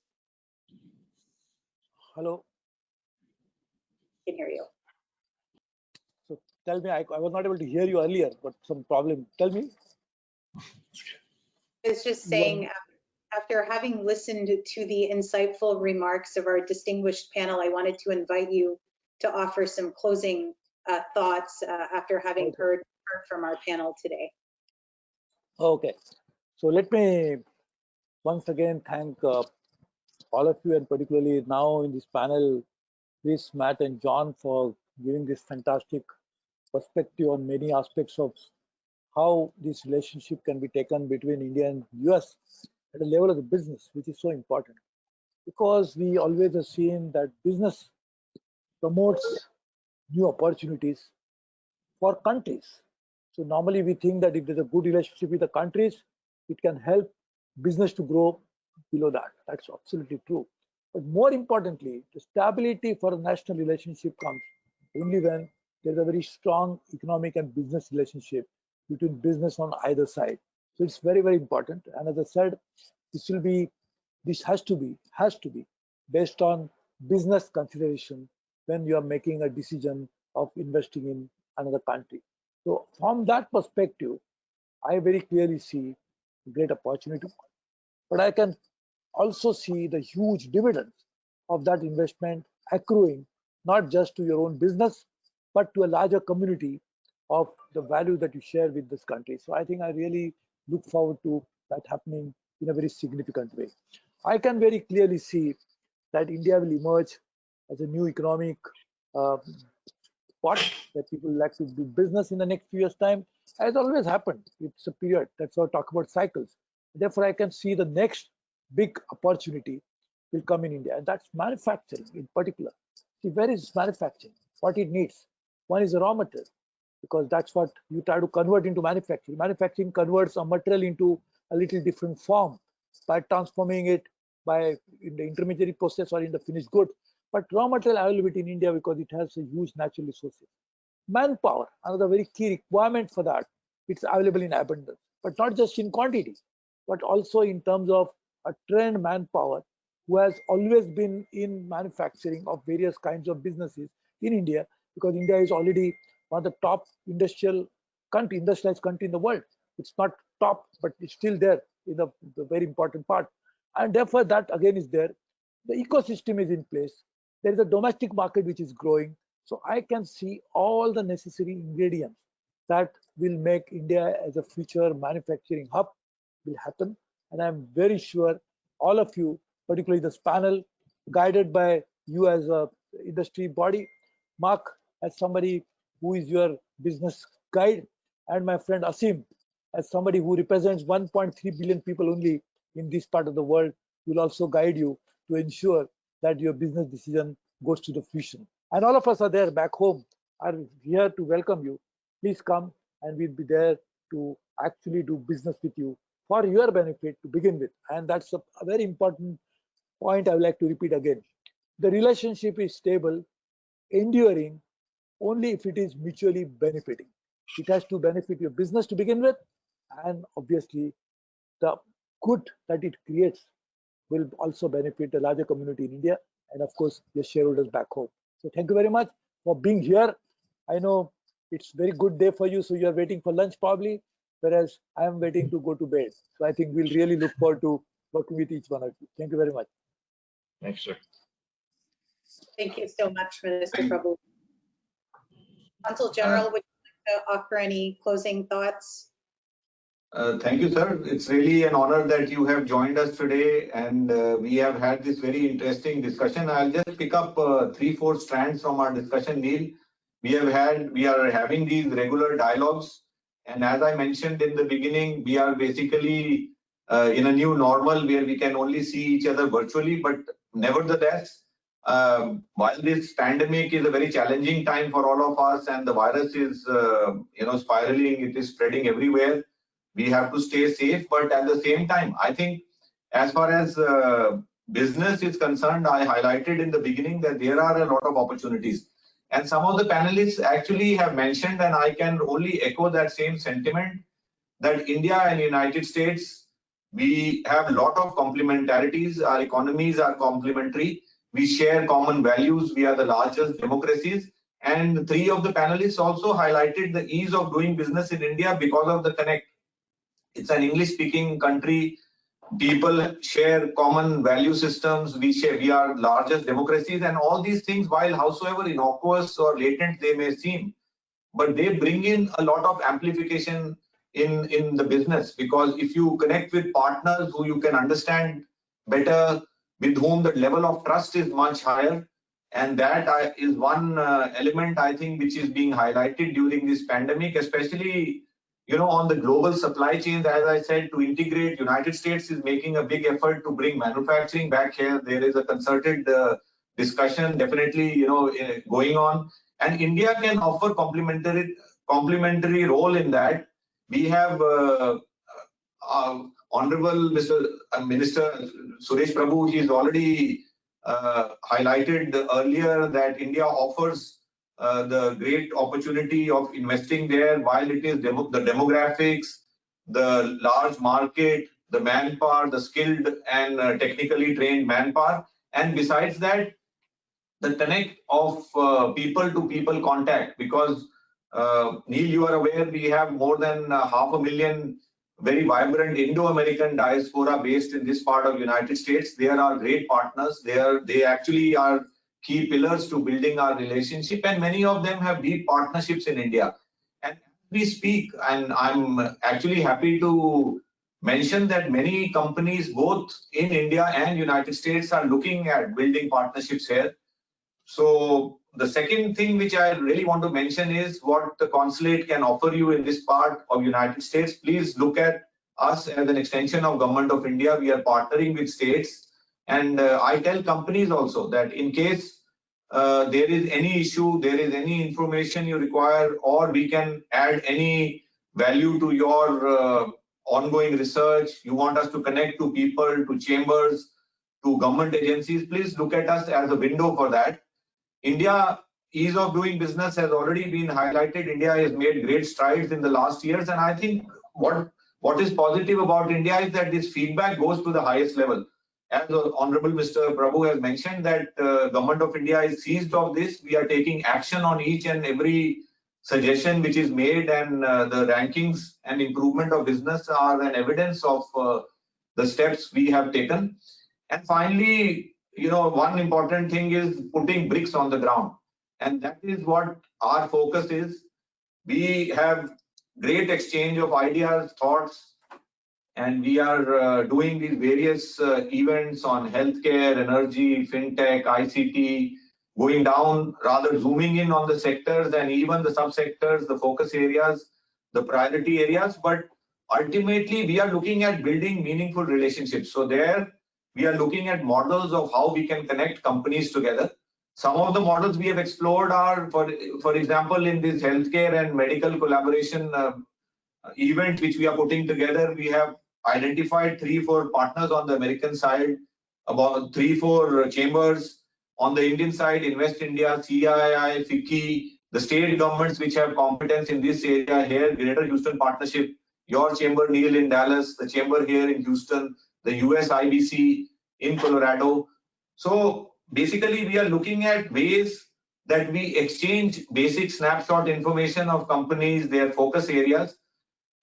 Hello. I can hear you. So tell me, I was not able to hear you earlier, but some problem. Tell me. I was just saying, after having listened to the insightful remarks of our distinguished panel, I wanted to invite you to offer some closing thoughts after having heard from our panel today. Okay. So let me once again thank all of you, and particularly now in this panel, Chris, Matt, and John, for giving this fantastic perspective on many aspects of how this relationship can be taken between India and US at the level of the business, which is so important. Because we always have seen that business promotes new opportunities for countries. So normally we think that if there's a good relationship with the countries, it can help business to grow below that. That's absolutely true. But more importantly, the stability for a national relationship comes only when there's a very strong economic and business relationship between business on either side. So it's very, very important. And as I said, this has to be based on business consideration when you are making a decision of investing in another country. So from that perspective, I very clearly see a great opportunity. But I can also see the huge dividends of that investment accruing not just to your own business, but to a larger community of the value that you share with this country. So I think I really look forward to that happening in a very significant way. I can very clearly see that India will emerge as a new economic uh, spot where people like to do business in the next few years' time. As always happened, it's a period. That's why I talk about cycles. Therefore, I can see the next big opportunity will come in India, and that's manufacturing in particular. See, where is manufacturing? What it needs? One is a raw material, because that's what you try to convert into manufacturing. Manufacturing converts a material into a little different form by transforming it by in the intermediary process or in the finished good. But raw material availability in India, because it has a huge natural resources. Manpower, another very key requirement for that. It's available in abundance, but not just in quantity, but also in terms of a trained manpower who has always been in manufacturing of various kinds of businesses in India, because India is already one of the top industrialized country in the world. It's not top, but it's still there in the very important part. And therefore, that again is there. The ecosystem is in place. There is a domestic market which is growing. So I can see all the necessary ingredients that will make India as a future manufacturing hub will happen. And I'm very sure all of you, particularly this panel, guided by you as a industry body, Mark as somebody who is your business guide, and my friend Asim as somebody who represents 1.3 billion people only in this part of the world, will also guide you to ensure that your business decision goes to the fruition. And all of us are there back home, are here to welcome you. Please come, and we'll be there to actually do business with you for your benefit to begin with. And that's a very important point I would like to repeat again. The relationship is stable, enduring, only if it is mutually benefiting. It has to benefit your business to begin with, and obviously the good that it creates will also benefit the larger community in India, and of course your shareholders back home. So thank you very much for being here. I know it's very good day for you, so you are waiting for lunch probably, whereas I am waiting to go to bed. So I think we'll really look forward to working with each one of you. Thank you very much. Thanks, sir. Thank you so much, Minister Prabhu. Consul General, would you like to offer any closing thoughts? Thank you, sir. It's really an honor that you have joined us today, and we have had this very interesting discussion. I'll just pick up 3-4 strands from our discussion, Neil. We are having these regular dialogues, and as I mentioned in the beginning, we are basically in a new normal where we can only see each other virtually, but nevertheless, while this pandemic is a very challenging time for all of us, and the virus is spiraling, it is spreading everywhere. We have to stay safe, but at the same time, I think as far as business is concerned, I highlighted in the beginning that there are a lot of opportunities. And some of the panelists actually have mentioned, and I can only echo that same sentiment, that India and United States, we have a lot of complementarities. Our economies are complementary. We share common values. We are the largest democracies. And 3 of the panelists also highlighted the ease of doing business in India because of the connect. It's an English-speaking country. People share common value systems. We are largest democracies, and all these things, while howsoever innocuous or latent they may seem, but they bring in a lot of amplification in the business, because if you connect with partners who you can understand better, with whom the level of trust is much higher, and that is one element I think which is being highlighted during this pandemic, especially on the global supply chains. As I said, to integrate, United States is making a big effort to bring manufacturing back here. There is a concerted discussion definitely going on, and India can offer complementary role in that. We have Honorable Minister Suresh Prabhu. He's already highlighted earlier that India offers the great opportunity of investing there, while it is the demographics, the large market, the manpower, the skilled and technically trained manpower, and besides that, the connect of people-to-people contact. Because Neil, you are aware, we have more than 500,000 very vibrant Indo-American diaspora based in this part of United States. They are our great partners. They actually are key pillars to building our relationship, and many of them have deep partnerships in India. And as we speak, and I'm actually happy to mention that many companies both in India and United States are looking at building partnerships here. So the second thing which I really want to mention is what the consulate can offer you in this part of United States. Please look at us as an extension of Government of India. We are partnering with states, and I tell companies also that in case there is any issue, there is any information you require, or we can add any value to your ongoing research, you want us to connect to people, to chambers, to government agencies, please look at us as a window for that. India, ease of doing business has already been highlighted. India has made great strides in the last years, and I think what is positive about India is that this feedback goes to the highest level. As the Honorable Mr. Prabhu has mentioned, that Government of India is seized of this. We are taking action on each and every suggestion which is made, and the rankings and improvement of business are an evidence of the steps we have taken. And finally, one important thing is putting bricks on the ground, and that is what our focus is. We have great exchange of ideas, thoughts, and we are doing these various events on healthcare, energy, fintech, ICT, going down, rather zooming in on the sectors and even the subsectors, the focus areas, the priority areas. But ultimately, we are looking at building meaningful relationships. So there, we are looking at models of how we can connect companies together. Some of the models we have explored are, for example, in this healthcare and medical collaboration event which we are putting together, we have identified 3-4 partners on the American side, about 3-4 chambers. On the Indian side, Invest India, CII, FICCI, the state governments which have competence in this area here, Greater Houston Partnership, your chamber, Neil, in Dallas, the chamber here in Houston, the US IBC in Colorado. So basically, we are looking at ways that we exchange basic snapshot information of companies, their focus areas,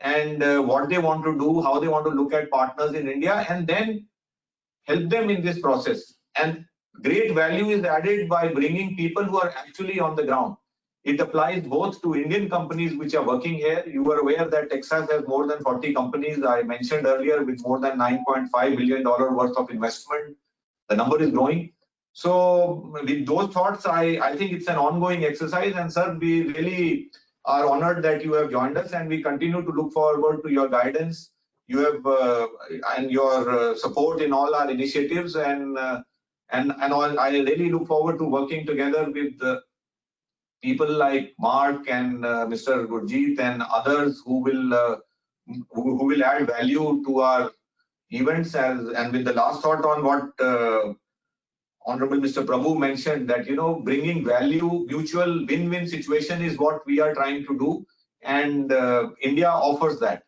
and what they want to do, how they want to look at partners in India, and then help them in this process. And great value is added by bringing people who are actually on the ground. It applies both to Indian companies which are working here. You are aware that Texas has more than 40 companies, I mentioned earlier, with more than $9.5 billion worth of investment. The number is growing. So with those thoughts, I think it's an ongoing exercise. And sir, we really are honored that you have joined us, and we continue to look forward to your guidance. You have and your support in all our initiatives, and I really look forward to working together with people like Mark and Mr. Gurjeet and others who will add value to our events. And with the last thought on what Honorable Mr. Prabhu mentioned, that bringing value, mutual win-win situation is what we are trying to do, and India offers that.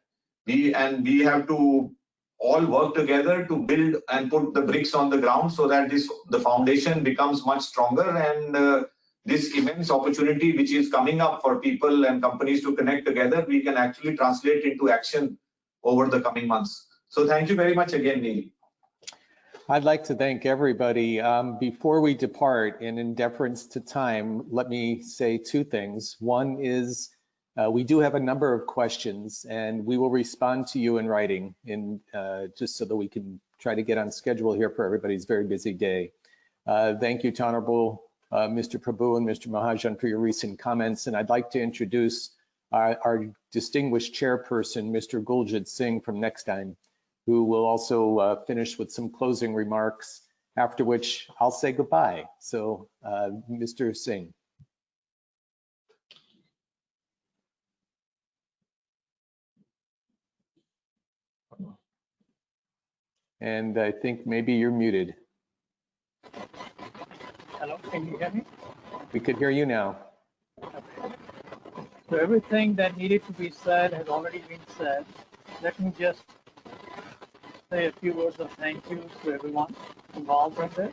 We have to all work together to build and put the bricks on the ground so that the foundation becomes much stronger, and this immense opportunity which is coming up for people and companies to connect together, we can actually translate into action over the coming months. So thank you very much again, Neil. I'd like to thank everybody. Before we depart, and in deference to time, let me say 2 things. One is we do have a number of questions, and we will respond to you in writing, just so that we can try to get on schedule here for everybody's very busy day. Thank you to Honorable Mr. Prabhu and Mr. Mahajan for your recent comments, and I'd like to introduce our distinguished chairperson, Mr. Gurjeet Singh from Nexdigm, who will also finish with some closing remarks, after which I'll say goodbye. So, Mr. Singh. And I think maybe you're muted. Hello, can you hear me? We could hear you now. Okay. So everything that needed to be said has already been said. Let me just say a few words of thank you to everyone involved in this.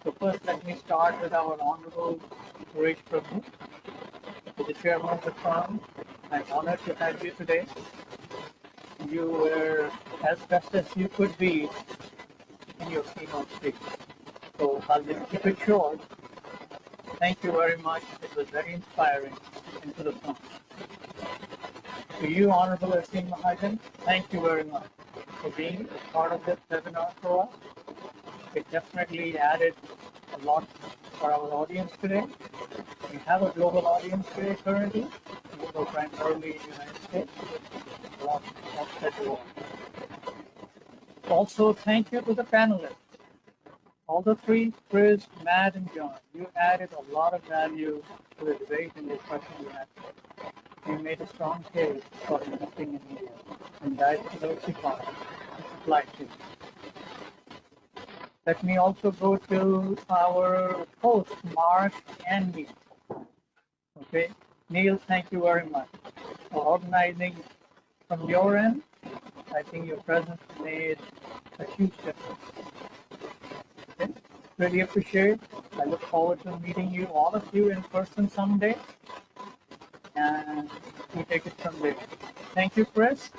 So first, let me start with our Honorable Suresh Prabhu, the chairman of the firm. I'm honored to have you today. you were as best as you could be in your keynote speech. So I'll just keep it short. Thank you very much. It was very inspiring and to the point. To you, Honorable Asim Mahajan, thank you very much for being a part of this webinar for us. It definitely added a lot for our audience today. We have a global audience today currently, although primarily in the United States. A lot outside the world. Also, thank you to the panelists. All the three, Chris, Matt, and John, you added a lot of value to the debate and discussion we had today. You made a strong case for investing in India and diversify the supply chain. Let me also go to our hosts, Mark and Neil. Okay, Neil, thank you very much for organizing from your end. I think your presence made a huge difference. Okay. Really appreciate. I look forward to meeting you, all of you, in person someday, and we take it from there. Thank you, Chris.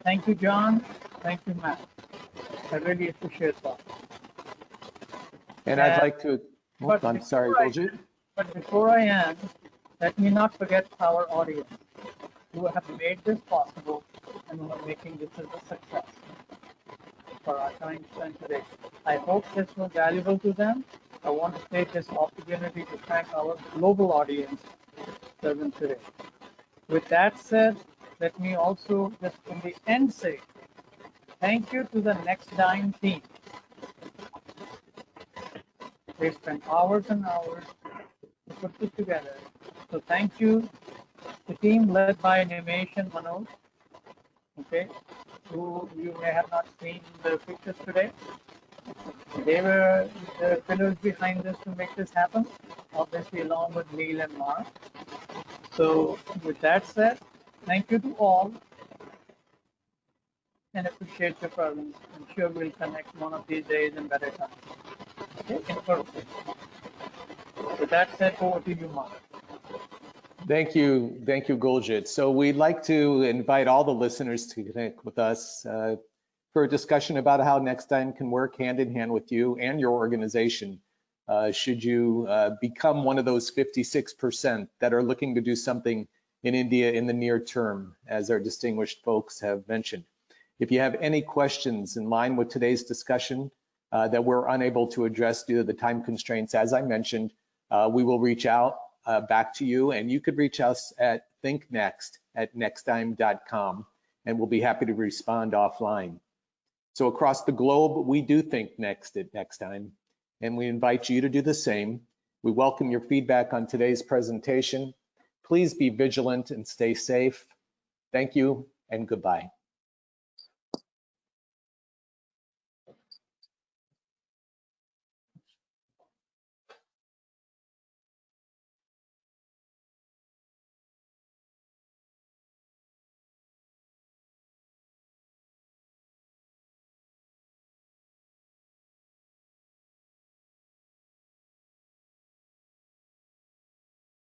Thank you, John. Thank you, Matt. I really appreciate that. And I'd like to, But I'm sorry, before I- Guljeet. But before I end, let me not forget our audience who have made this possible and who are making this as a success for our time spent today. I hope this was valuable to them. I want to take this opportunity to thank our global audience present today. With that said, let me also just in the end say thank you to the Nexdigm team. They spent hours and hours to put this together. So thank you, the team led by Nimesh and Manoj, okay, who you may have not seen the pictures today. They were the pillars behind this to make this happen, obviously along with Neil and Mark. So with that said, thank you to all and appreciate your presence. I'm sure we'll connect one of these days in better times. Okay, in person. With that said, over to you, Mark. Thank you, Guljeet. So we'd like to invite all the listeners to connect with us for a discussion about how Nexdigm can work hand in hand with you and your organization. Should you become one of those 56% that are looking to do something in India in the near term, as our distinguished folks have mentioned. If you have any questions in line with today's discussion that we're unable to address due to the time constraints, as I mentioned, we will reach out back to you, and you could reach us at thinknext@nexdigm.com, and we'll be happy to respond offline. So across the globe, we do think next at Nexdigm, and we invite you to do the same. We welcome your feedback on today's presentation. Please be vigilant and stay safe. Thank you and goodbye.